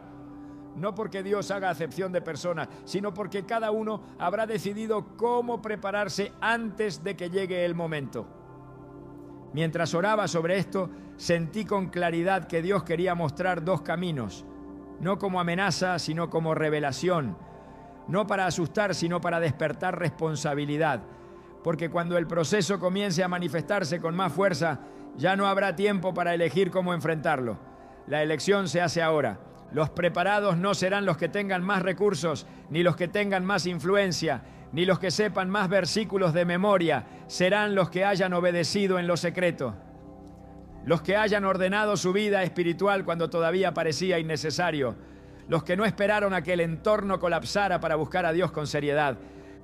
No porque Dios haga acepción de personas, sino porque cada uno habrá decidido cómo prepararse antes de que llegue el momento. Mientras oraba sobre esto, sentí con claridad que Dios quería mostrar dos caminos, no como amenaza, sino como revelación. No para asustar, sino para despertar responsabilidad. Porque cuando el proceso comience a manifestarse con más fuerza, ya no habrá tiempo para elegir cómo enfrentarlo. La elección se hace ahora. Los preparados no serán los que tengan más recursos, ni los que tengan más influencia, ni los que sepan más versículos de memoria. Serán los que hayan obedecido en lo secreto. Los que hayan ordenado su vida espiritual cuando todavía parecía innecesario. Los que no esperaron a que el entorno colapsara para buscar a Dios con seriedad.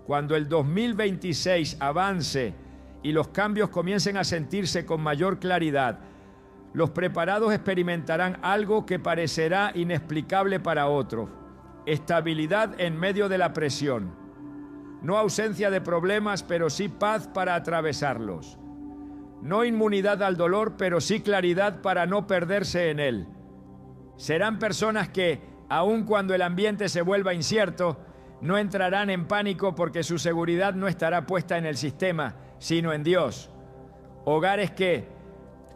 Cuando el 2026 avance y los cambios comiencen a sentirse con mayor claridad, los preparados experimentarán algo que parecerá inexplicable para otros. estabilidad en medio de la presión. No ausencia de problemas, pero sí paz para atravesarlos. No inmunidad al dolor, pero sí claridad para no perderse en él. Serán personas que, aun cuando el ambiente se vuelva incierto, no entrarán en pánico porque su seguridad no estará puesta en el sistema, sino en Dios. Hogares que,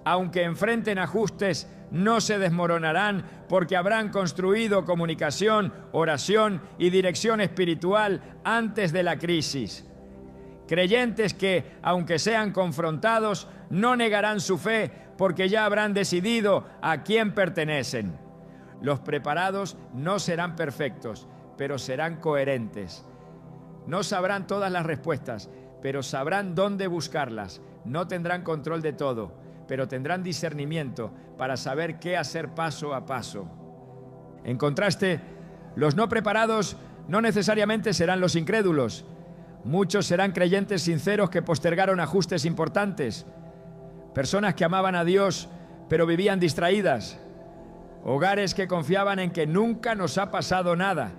aunque enfrenten ajustes, no se desmoronarán porque habrán construido comunicación, oración y dirección espiritual antes de la crisis. Creyentes que, aunque sean confrontados, no negarán su fe porque ya habrán decidido a quién pertenecen. Los preparados no serán perfectos, pero serán coherentes. No sabrán todas las respuestas, pero sabrán dónde buscarlas. No tendrán control de todo, pero tendrán discernimiento para saber qué hacer paso a paso. En contraste, los no preparados no necesariamente serán los incrédulos. Muchos serán creyentes sinceros que postergaron ajustes importantes. Personas que amaban a Dios, pero vivían distraídas. Hogares que confiaban en que nunca nos ha pasado nada.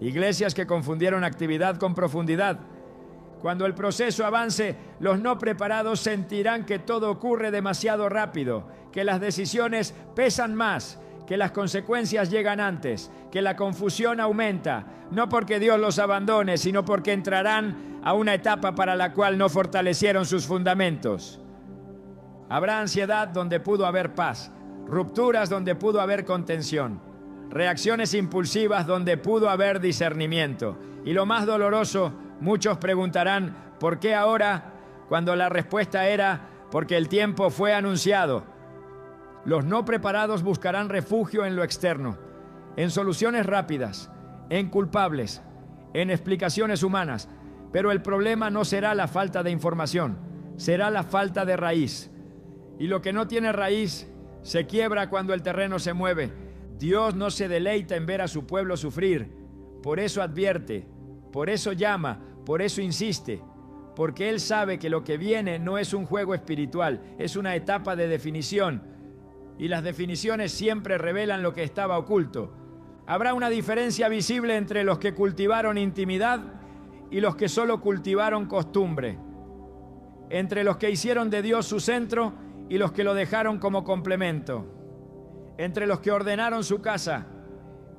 Iglesias que confundieron actividad con profundidad. Cuando el proceso avance, los no preparados sentirán que todo ocurre demasiado rápido, que las decisiones pesan más, que las consecuencias llegan antes, que la confusión aumenta, no porque Dios los abandone, sino porque entrarán a una etapa para la cual no fortalecieron sus fundamentos. Habrá ansiedad donde pudo haber paz, rupturas donde pudo haber contención, reacciones impulsivas donde pudo haber discernimiento. Y lo más doloroso, muchos preguntarán, ¿por qué ahora? Cuando la respuesta era, porque el tiempo fue anunciado. Los no preparados buscarán refugio en lo externo, en soluciones rápidas, en culpables, en explicaciones humanas. Pero el problema no será la falta de información, será la falta de raíz. Y lo que no tiene raíz se quiebra cuando el terreno se mueve. Dios no se deleita en ver a su pueblo sufrir. Por eso advierte, por eso llama, por eso insiste. Porque Él sabe que lo que viene no es un juego espiritual, es una etapa de definición. Y las definiciones siempre revelan lo que estaba oculto. Habrá una diferencia visible entre los que cultivaron intimidad y los que solo cultivaron costumbre. Entre los que hicieron de Dios su centro y los que lo dejaron como complemento. Entre los que ordenaron su casa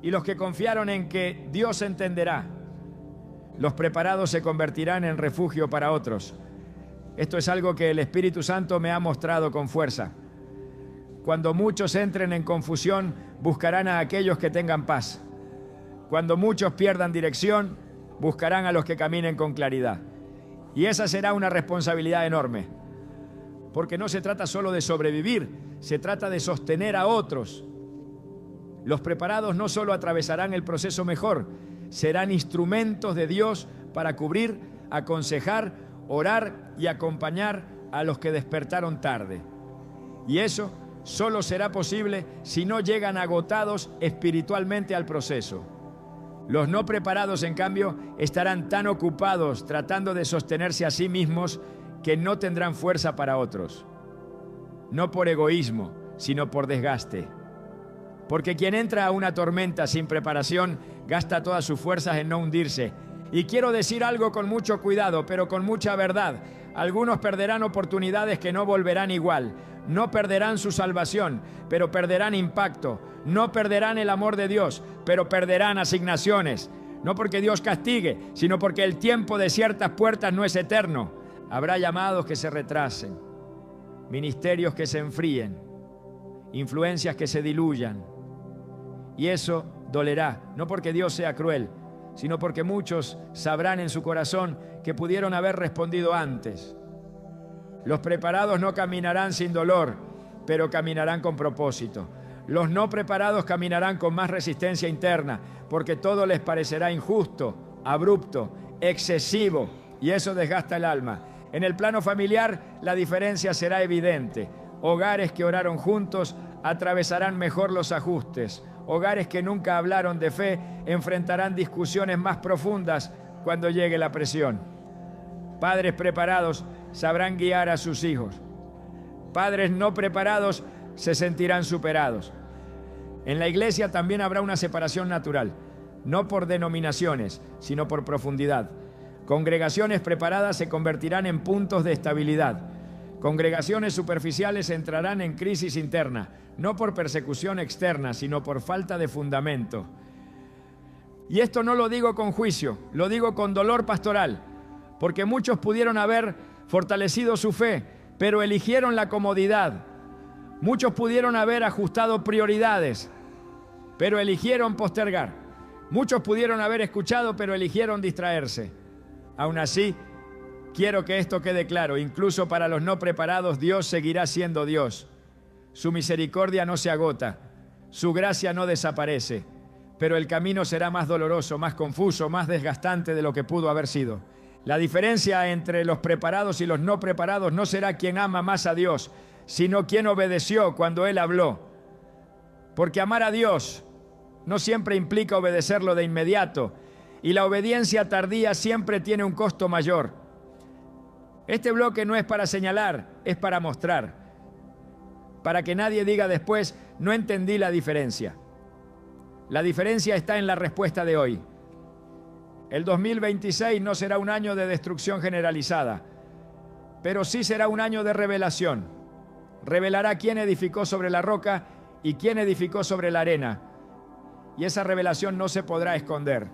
y los que confiaron en que Dios entenderá. Los preparados se convertirán en refugio para otros. Esto es algo que el Espíritu Santo me ha mostrado con fuerza. Cuando muchos entren en confusión, buscarán a aquellos que tengan paz. Cuando muchos pierdan dirección, buscarán a los que caminen con claridad. Y esa será una responsabilidad enorme. Porque no se trata solo de sobrevivir, se trata de sostener a otros. Los preparados no solo atravesarán el proceso mejor, serán instrumentos de Dios para cubrir, aconsejar, orar y acompañar a los que despertaron tarde. Y eso solo será posible si no llegan agotados espiritualmente al proceso. Los no preparados, en cambio, estarán tan ocupados tratando de sostenerse a sí mismos que no tendrán fuerza para otros. No por egoísmo, sino por desgaste. Porque quien entra a una tormenta sin preparación gasta todas sus fuerzas en no hundirse. Y quiero decir algo con mucho cuidado, pero con mucha verdad. Algunos perderán oportunidades que no volverán igual. No perderán su salvación, pero perderán impacto. No perderán el amor de Dios, pero perderán asignaciones. No porque Dios castigue, sino porque el tiempo de ciertas puertas no es eterno. Habrá llamados que se retrasen, ministerios que se enfríen, influencias que se diluyan. Y eso dolerá, no porque Dios sea cruel, sino porque muchos sabrán en su corazón que pudieron haber respondido antes. Los preparados no caminarán sin dolor, pero caminarán con propósito. Los no preparados caminarán con más resistencia interna, porque todo les parecerá injusto, abrupto, excesivo, y eso desgasta el alma. En el plano familiar, la diferencia será evidente. Hogares que oraron juntos atravesarán mejor los ajustes. Hogares que nunca hablaron de fe enfrentarán discusiones más profundas cuando llegue la presión. Padres preparados sabrán guiar a sus hijos. Padres no preparados se sentirán superados. En la iglesia también habrá una separación natural. no por denominaciones, sino por profundidad. Congregaciones preparadas se convertirán en puntos de estabilidad. Congregaciones superficiales entrarán en crisis interna, no por persecución externa, sino por falta de fundamento. Y esto no lo digo con juicio, lo digo con dolor pastoral, porque muchos pudieron haber fortalecido su fe, pero eligieron la comodidad. Muchos pudieron haber ajustado prioridades, pero eligieron postergar. Muchos pudieron haber escuchado, pero eligieron distraerse. Aún así, quiero que esto quede claro, incluso para los no preparados, Dios seguirá siendo Dios. Su misericordia no se agota, su gracia no desaparece, pero el camino será más doloroso, más confuso, más desgastante de lo que pudo haber sido. La diferencia entre los preparados y los no preparados no será quién ama más a Dios, sino quién obedeció cuando Él habló. Porque amar a Dios no siempre implica obedecerlo de inmediato, y la obediencia tardía siempre tiene un costo mayor. Este bloque no es para señalar, es para mostrar, para que nadie diga después, no entendí la diferencia. La diferencia está en la respuesta de hoy. El 2026 no será un año de destrucción generalizada, pero sí será un año de revelación. Revelará quién edificó sobre la roca y quién edificó sobre la arena, y esa revelación no se podrá esconder.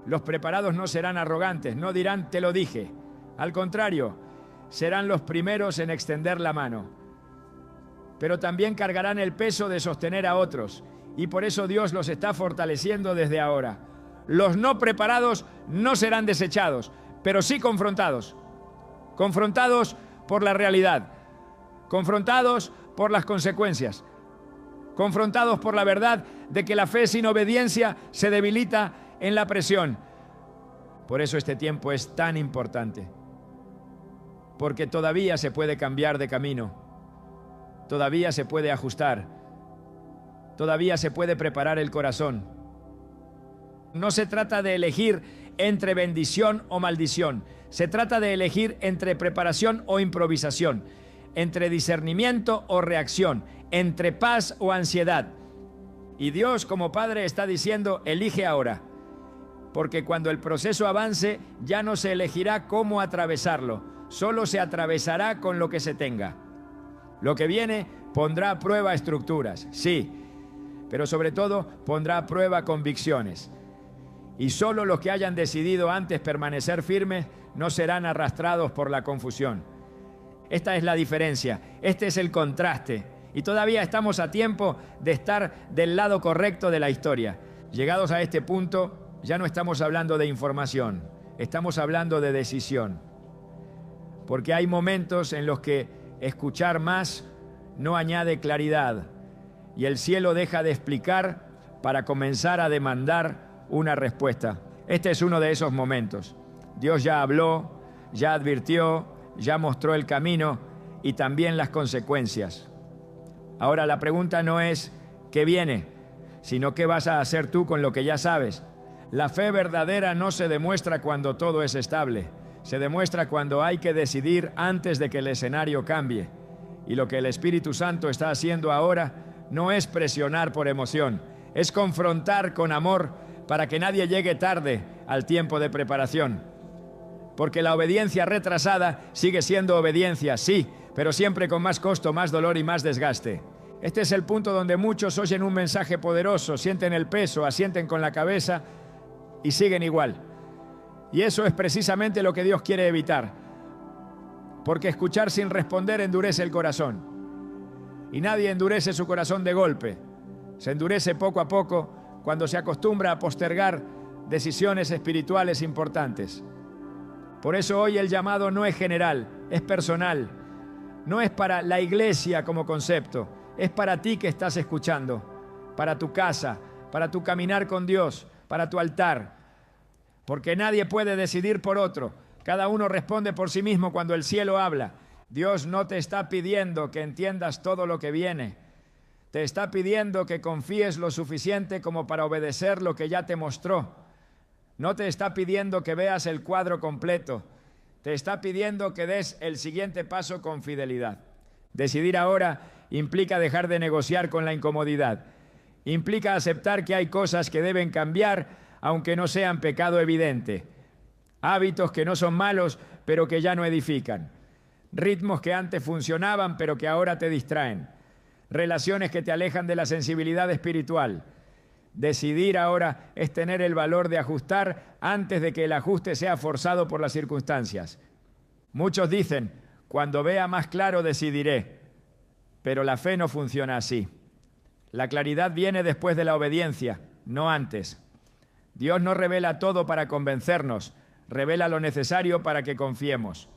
Los preparados no serán arrogantes, no dirán te lo dije. Al contrario, serán los primeros en extender la mano. Pero también cargarán el peso de sostener a otros, y por eso Dios los está fortaleciendo desde ahora. Los no preparados no serán desechados, pero sí confrontados. Confrontados por la realidad, confrontados por las consecuencias, confrontados por la verdad de que la fe sin obediencia se debilita en la presión. Por eso este tiempo es tan importante, porque todavía se puede cambiar de camino, todavía se puede ajustar, todavía se puede preparar el corazón. No se trata de elegir entre bendición o maldición, se trata de elegir entre preparación o improvisación, entre discernimiento o reacción, entre paz o ansiedad. Y Dios como Padre está diciendo, elige ahora, porque cuando el proceso avance ya no se elegirá cómo atravesarlo, solo se atravesará con lo que se tenga. Lo que viene pondrá a prueba estructuras, sí, pero sobre todo pondrá a prueba convicciones. Y solo los que hayan decidido antes permanecer firmes no serán arrastrados por la confusión. Esta es la diferencia, este es el contraste. Y todavía estamos a tiempo de estar del lado correcto de la historia. Llegados a este punto, ya no estamos hablando de información, estamos hablando de decisión. Porque hay momentos en los que escuchar más no añade claridad y el cielo deja de explicar para comenzar a demandar una respuesta. Este es uno de esos momentos. Dios ya habló, ya advirtió, ya mostró el camino y también las consecuencias. Ahora la pregunta no es ¿qué viene?, sino ¿qué vas a hacer tú con lo que ya sabes? La fe verdadera no se demuestra cuando todo es estable, se demuestra cuando hay que decidir antes de que el escenario cambie. Y lo que el Espíritu Santo está haciendo ahora no es presionar por emoción, es confrontar con amor para que nadie llegue tarde al tiempo de preparación. Porque la obediencia retrasada sigue siendo obediencia, sí, pero siempre con más costo, más dolor y más desgaste. Este es el punto donde muchos oyen un mensaje poderoso, sienten el peso, asienten con la cabeza y siguen igual. Y eso es precisamente lo que Dios quiere evitar. Porque escuchar sin responder endurece el corazón. Y nadie endurece su corazón de golpe. Se endurece poco a poco cuando se acostumbra a postergar decisiones espirituales importantes. Por eso hoy el llamado no es general, es personal. No es para la iglesia como concepto, es para ti que estás escuchando, para tu casa, para tu caminar con Dios, para tu altar. Porque nadie puede decidir por otro. Cada uno responde por sí mismo cuando el cielo habla. Dios no te está pidiendo que entiendas todo lo que viene. Te está pidiendo que confíes lo suficiente como para obedecer lo que ya te mostró. No te está pidiendo que veas el cuadro completo. Te está pidiendo que des el siguiente paso con fidelidad. Decidir ahora implica dejar de negociar con la incomodidad. Implica aceptar que hay cosas que deben cambiar, aunque no sean pecado evidente. Hábitos que no son malos, pero que ya no edifican. Ritmos que antes funcionaban, pero que ahora te distraen. Relaciones que te alejan de la sensibilidad espiritual. Decidir ahora es tener el valor de ajustar antes de que el ajuste sea forzado por las circunstancias. Muchos dicen, cuando vea más claro decidiré, pero la fe no funciona así. La claridad viene después de la obediencia, no antes. Dios no revela todo para convencernos, revela lo necesario para que confiemos.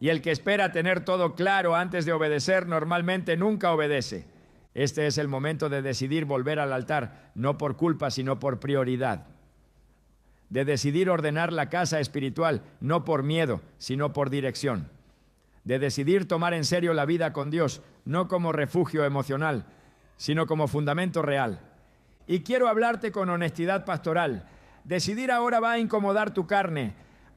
Y el que espera tener todo claro antes de obedecer normalmente nunca obedece. Este es el momento de decidir volver al altar, no por culpa, sino por prioridad. De decidir ordenar la casa espiritual, no por miedo, sino por dirección. De decidir tomar en serio la vida con Dios, no como refugio emocional, sino como fundamento real. Y quiero hablarte con honestidad pastoral. Decidir ahora va a incomodar tu carne,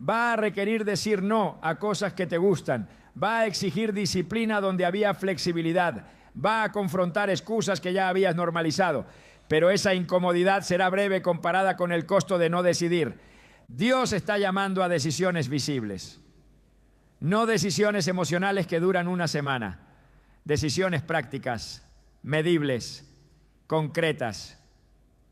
va a requerir decir no a cosas que te gustan, va a exigir disciplina donde había flexibilidad, va a confrontar excusas que ya habías normalizado, pero esa incomodidad será breve comparada con el costo de no decidir. Dios está llamando a decisiones visibles, no decisiones emocionales que duran una semana, decisiones prácticas, medibles, concretas,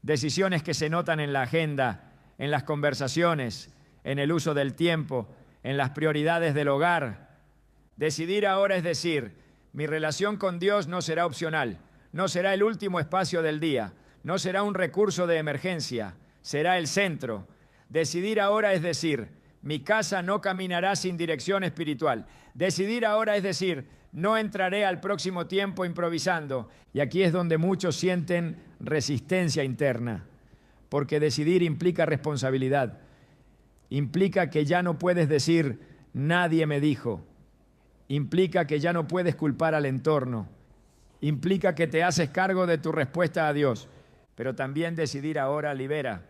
decisiones que se notan en la agenda, en las conversaciones, en el uso del tiempo, en las prioridades del hogar. Decidir ahora es decir, mi relación con Dios no será opcional, no será el último espacio del día, no será un recurso de emergencia, será el centro. Decidir ahora es decir, mi casa no caminará sin dirección espiritual. Decidir ahora es decir, no entraré al próximo tiempo improvisando. Y aquí es donde muchos sienten resistencia interna, porque decidir implica responsabilidad. Implica que ya no puedes decir, nadie me dijo. Implica que ya no puedes culpar al entorno. Implica que te haces cargo de tu respuesta a Dios. Pero también decidir ahora libera,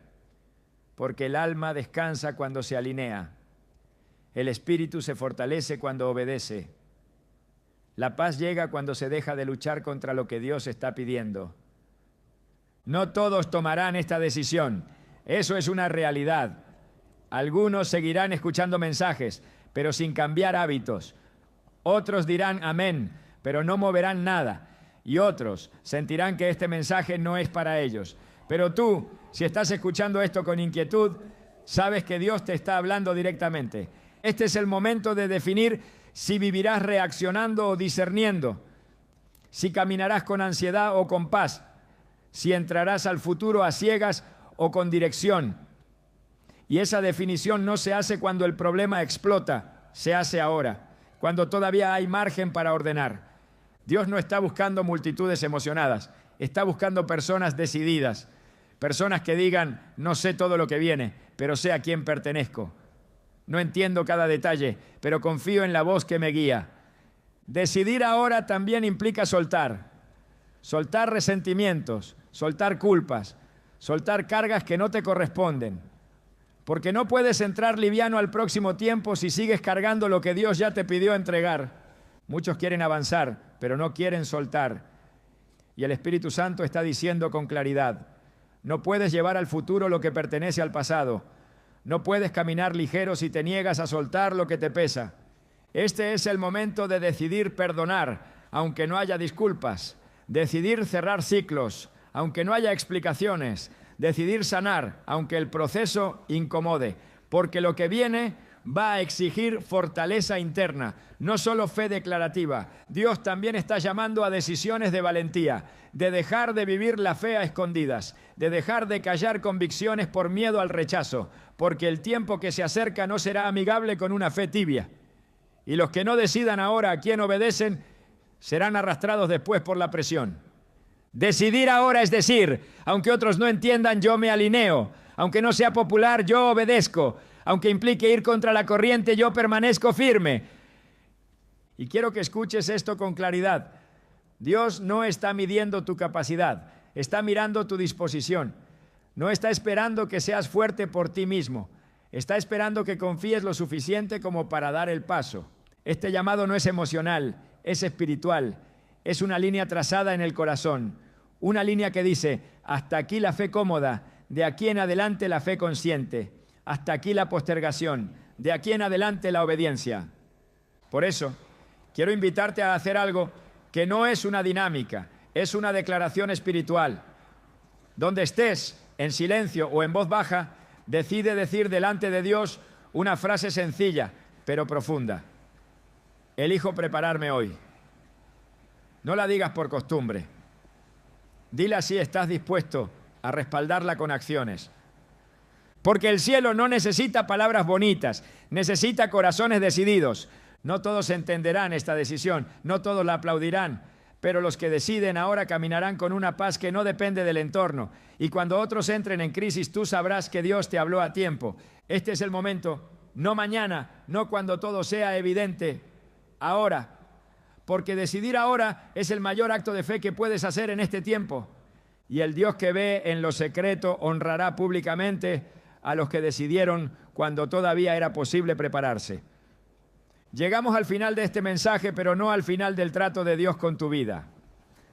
porque el alma descansa cuando se alinea. El espíritu se fortalece cuando obedece. La paz llega cuando se deja de luchar contra lo que Dios está pidiendo. No todos tomarán esta decisión. Eso es una realidad. Algunos seguirán escuchando mensajes, pero sin cambiar hábitos. Otros dirán amén, pero no moverán nada. Y otros sentirán que este mensaje no es para ellos. Pero tú, si estás escuchando esto con inquietud, sabes que Dios te está hablando directamente. Este es el momento de definir si vivirás reaccionando o discerniendo, si caminarás con ansiedad o con paz, si entrarás al futuro a ciegas o con dirección. Y esa definición no se hace cuando el problema explota, se hace ahora, cuando todavía hay margen para ordenar. Dios no está buscando multitudes emocionadas, está buscando personas decididas, personas que digan, no sé todo lo que viene, pero sé a quién pertenezco. No entiendo cada detalle, pero confío en la voz que me guía. Decidir ahora también implica soltar. Soltar resentimientos, soltar culpas, soltar cargas que no te corresponden. Porque no puedes entrar liviano al próximo tiempo si sigues cargando lo que Dios ya te pidió entregar. Muchos quieren avanzar, pero no quieren soltar. Y el Espíritu Santo está diciendo con claridad, no puedes llevar al futuro lo que pertenece al pasado. No puedes caminar ligero si te niegas a soltar lo que te pesa. Este es el momento de decidir perdonar, aunque no haya disculpas. Decidir cerrar ciclos, aunque no haya explicaciones. Decidir sanar, aunque el proceso incomode. Porque lo que viene va a exigir fortaleza interna, no solo fe declarativa. Dios también está llamando a decisiones de valentía, de dejar de vivir la fe a escondidas, de dejar de callar convicciones por miedo al rechazo, porque el tiempo que se acerca no será amigable con una fe tibia. Y los que no decidan ahora a quién obedecen, serán arrastrados después por la presión. Decidir ahora es decir, aunque otros no entiendan, yo me alineo. Aunque no sea popular, yo obedezco. Aunque implique ir contra la corriente, yo permanezco firme. Y quiero que escuches esto con claridad. Dios no está midiendo tu capacidad, está mirando tu disposición. No está esperando que seas fuerte por ti mismo. Está esperando que confíes lo suficiente como para dar el paso. Este llamado no es emocional, es espiritual. Es una línea trazada en el corazón. Una línea que dice, hasta aquí la fe cómoda, de aquí en adelante la fe consciente, hasta aquí la postergación, de aquí en adelante la obediencia. Por eso, quiero invitarte a hacer algo que no es una dinámica, es una declaración espiritual. Donde estés, en silencio o en voz baja, decide decir delante de Dios una frase sencilla, pero profunda. Elijo prepararme hoy. No la digas por costumbre. Dila si estás dispuesto a respaldarla con acciones. Porque el cielo no necesita palabras bonitas, necesita corazones decididos. No todos entenderán esta decisión, no todos la aplaudirán, pero los que deciden ahora caminarán con una paz que no depende del entorno. Y cuando otros entren en crisis, tú sabrás que Dios te habló a tiempo. Este es el momento, no mañana, no cuando todo sea evidente, ahora. Porque decidir ahora es el mayor acto de fe que puedes hacer en este tiempo. Y el Dios que ve en lo secreto honrará públicamente a los que decidieron cuando todavía era posible prepararse. Llegamos al final de este mensaje, pero no al final del trato de Dios con tu vida.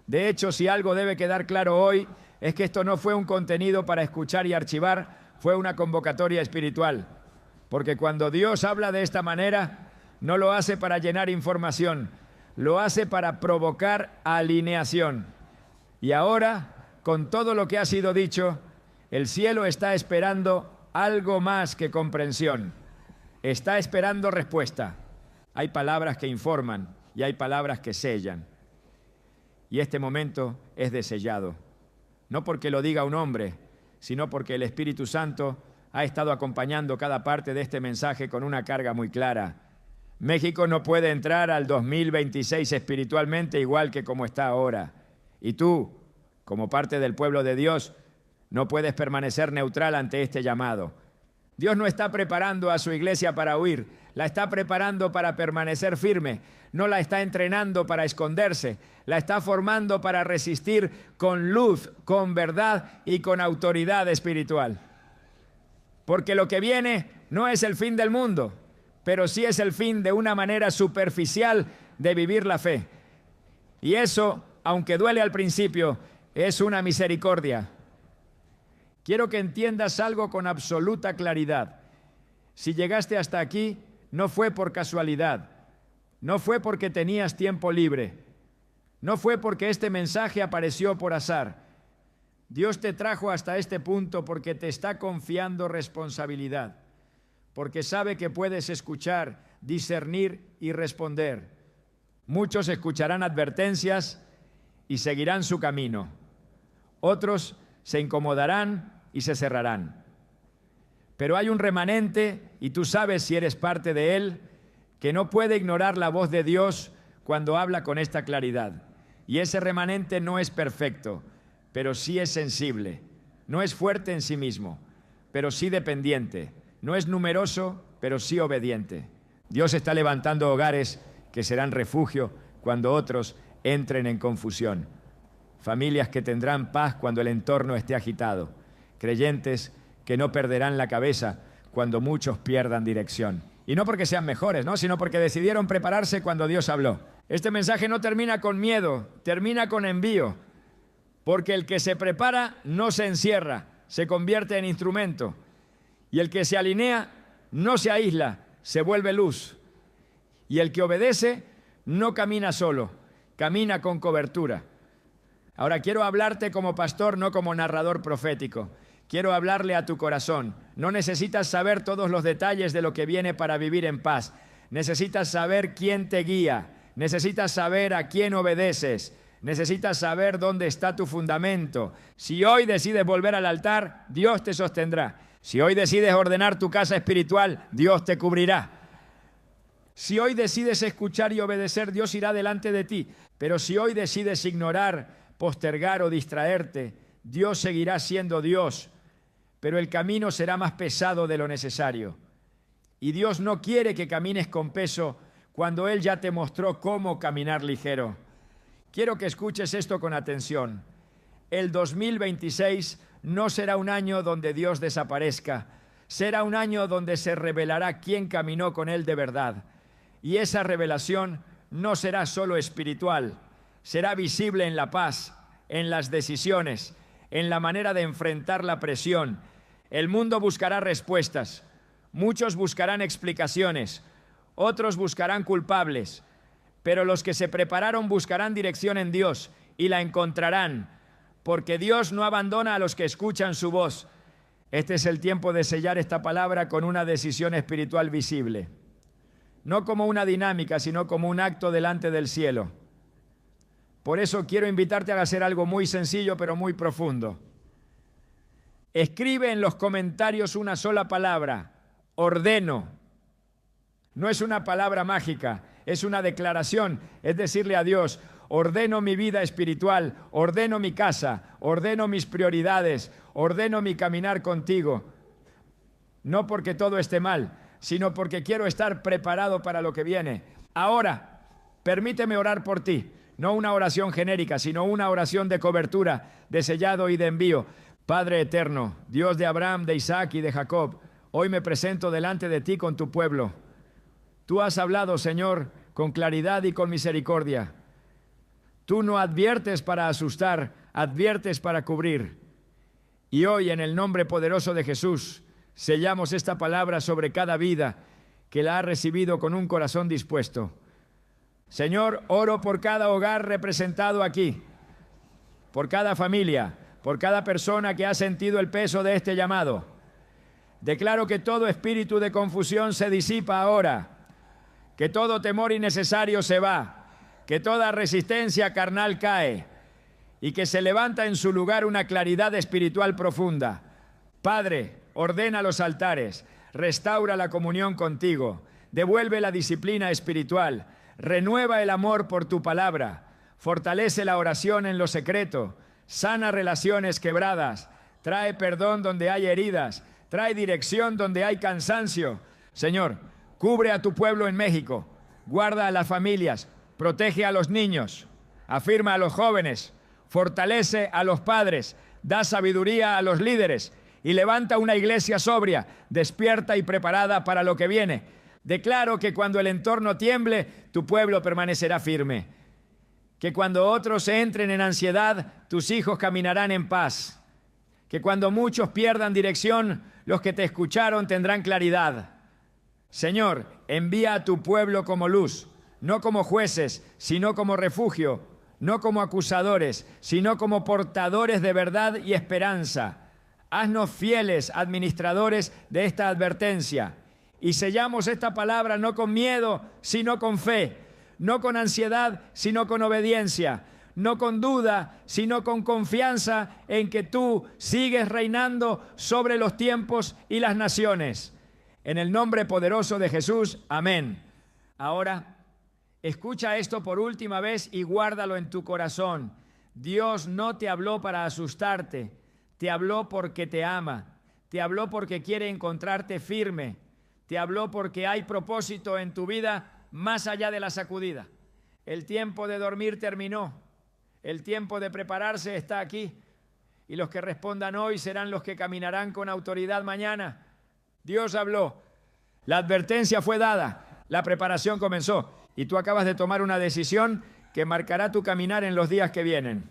De hecho, si algo debe quedar claro hoy, es que esto no fue un contenido para escuchar y archivar, fue una convocatoria espiritual. Porque cuando Dios habla de esta manera, no lo hace para llenar información, lo hace para provocar alineación. Y ahora, con todo lo que ha sido dicho, el cielo está esperando algo más que comprensión. Está esperando respuesta. Hay palabras que informan y hay palabras que sellan. Y este momento es de sellado. No porque lo diga un hombre, sino porque el Espíritu Santo ha estado acompañando cada parte de este mensaje con una carga muy clara. México no puede entrar al 2026 espiritualmente igual que como está ahora. Y tú, como parte del pueblo de Dios, no puedes permanecer neutral ante este llamado. Dios no está preparando a su iglesia para huir, la está preparando para permanecer firme, no la está entrenando para esconderse, la está formando para resistir con luz, con verdad y con autoridad espiritual. Porque lo que viene no es el fin del mundo, pero sí es el fin de una manera superficial de vivir la fe. Y eso, aunque duele al principio, es una misericordia. Quiero que entiendas algo con absoluta claridad. Si llegaste hasta aquí, no fue por casualidad, no fue porque tenías tiempo libre, no fue porque este mensaje apareció por azar. Dios te trajo hasta este punto porque te está confiando responsabilidad, porque sabe que puedes escuchar, discernir y responder. Muchos escucharán advertencias y seguirán su camino. Otros se incomodarán y se cerrarán. Pero hay un remanente, y tú sabes si eres parte de él, que no puede ignorar la voz de Dios cuando habla con esta claridad. Y ese remanente no es perfecto, pero sí es sensible. No es fuerte en sí mismo, pero sí dependiente. No es numeroso, pero sí obediente. Dios está levantando hogares que serán refugio cuando otros entren en confusión. Familias que tendrán paz cuando el entorno esté agitado. Creyentes que no perderán la cabeza cuando muchos pierdan dirección. Y no porque sean mejores, ¿no?, sino porque decidieron prepararse cuando Dios habló. Este mensaje no termina con miedo, termina con envío. Porque el que se prepara no se encierra, se convierte en instrumento. Y el que se alinea no se aísla, se vuelve luz. Y el que obedece no camina solo, camina con cobertura. Ahora quiero hablarte como pastor, no como narrador profético. Quiero hablarle a tu corazón. No necesitas saber todos los detalles de lo que viene para vivir en paz. Necesitas saber quién te guía. Necesitas saber a quién obedeces. Necesitas saber dónde está tu fundamento. Si hoy decides volver al altar, Dios te sostendrá. Si hoy decides ordenar tu casa espiritual, Dios te cubrirá. Si hoy decides escuchar y obedecer, Dios irá delante de ti. Pero si hoy decides ignorar, postergar o distraerte, Dios seguirá siendo Dios, pero el camino será más pesado de lo necesario. Y Dios no quiere que camines con peso cuando Él ya te mostró cómo caminar ligero. Quiero que escuches esto con atención. El 2026 no será un año donde Dios desaparezca, será un año donde se revelará quién caminó con Él de verdad. Y esa revelación no será solo espiritual, será visible en la paz, en las decisiones, en la manera de enfrentar la presión. El mundo buscará respuestas, muchos buscarán explicaciones, otros buscarán culpables, pero los que se prepararon buscarán dirección en Dios y la encontrarán, porque Dios no abandona a los que escuchan su voz. Este es el tiempo de sellar esta palabra con una decisión espiritual visible, no como una dinámica, sino como un acto delante del cielo. Por eso quiero invitarte a hacer algo muy sencillo, pero muy profundo. Escribe en los comentarios una sola palabra: ordeno. No es una palabra mágica, es una declaración, es decirle a Dios: ordeno mi vida espiritual, ordeno mi casa, ordeno mis prioridades, ordeno mi caminar contigo. No porque todo esté mal, sino porque quiero estar preparado para lo que viene. Ahora, permíteme orar por ti. No una oración genérica, sino una oración de cobertura, de sellado y de envío. Padre eterno, Dios de Abraham, de Isaac y de Jacob, hoy me presento delante de ti con tu pueblo. Tú has hablado, Señor, con claridad y con misericordia. Tú no adviertes para asustar, adviertes para cubrir. Y hoy, en el nombre poderoso de Jesús, sellamos esta palabra sobre cada vida que la ha recibido con un corazón dispuesto. Señor, oro por cada hogar representado aquí, por cada familia, por cada persona que ha sentido el peso de este llamado. Declaro que todo espíritu de confusión se disipa ahora, que todo temor innecesario se va, que toda resistencia carnal cae y que se levanta en su lugar una claridad espiritual profunda. Padre, ordena los altares, restaura la comunión contigo, devuelve la disciplina espiritual, renueva el amor por tu palabra, fortalece la oración en lo secreto, sana relaciones quebradas, trae perdón donde hay heridas, trae dirección donde hay cansancio. Señor, cubre a tu pueblo en México, guarda a las familias, protege a los niños, afirma a los jóvenes, fortalece a los padres, da sabiduría a los líderes y levanta una iglesia sobria, despierta y preparada para lo que viene. Declaro que cuando el entorno tiemble, tu pueblo permanecerá firme. Que cuando otros entren en ansiedad, tus hijos caminarán en paz. Que cuando muchos pierdan dirección, los que te escucharon tendrán claridad. Señor, envía a tu pueblo como luz, no como jueces, sino como refugio, no como acusadores, sino como portadores de verdad y esperanza. Haznos fieles administradores de esta advertencia. Y sellamos esta palabra no con miedo, sino con fe, no con ansiedad, sino con obediencia, no con duda, sino con confianza en que tú sigues reinando sobre los tiempos y las naciones. En el nombre poderoso de Jesús, amén. Ahora, escucha esto por última vez y guárdalo en tu corazón. Dios no te habló para asustarte, te habló porque te ama, te habló porque quiere encontrarte firme. Te habló porque hay propósito en tu vida más allá de la sacudida. El tiempo de dormir terminó. El tiempo de prepararse está aquí. Y los que respondan hoy serán los que caminarán con autoridad mañana. Dios habló. La advertencia fue dada. La preparación comenzó. Y tú acabas de tomar una decisión que marcará tu caminar en los días que vienen.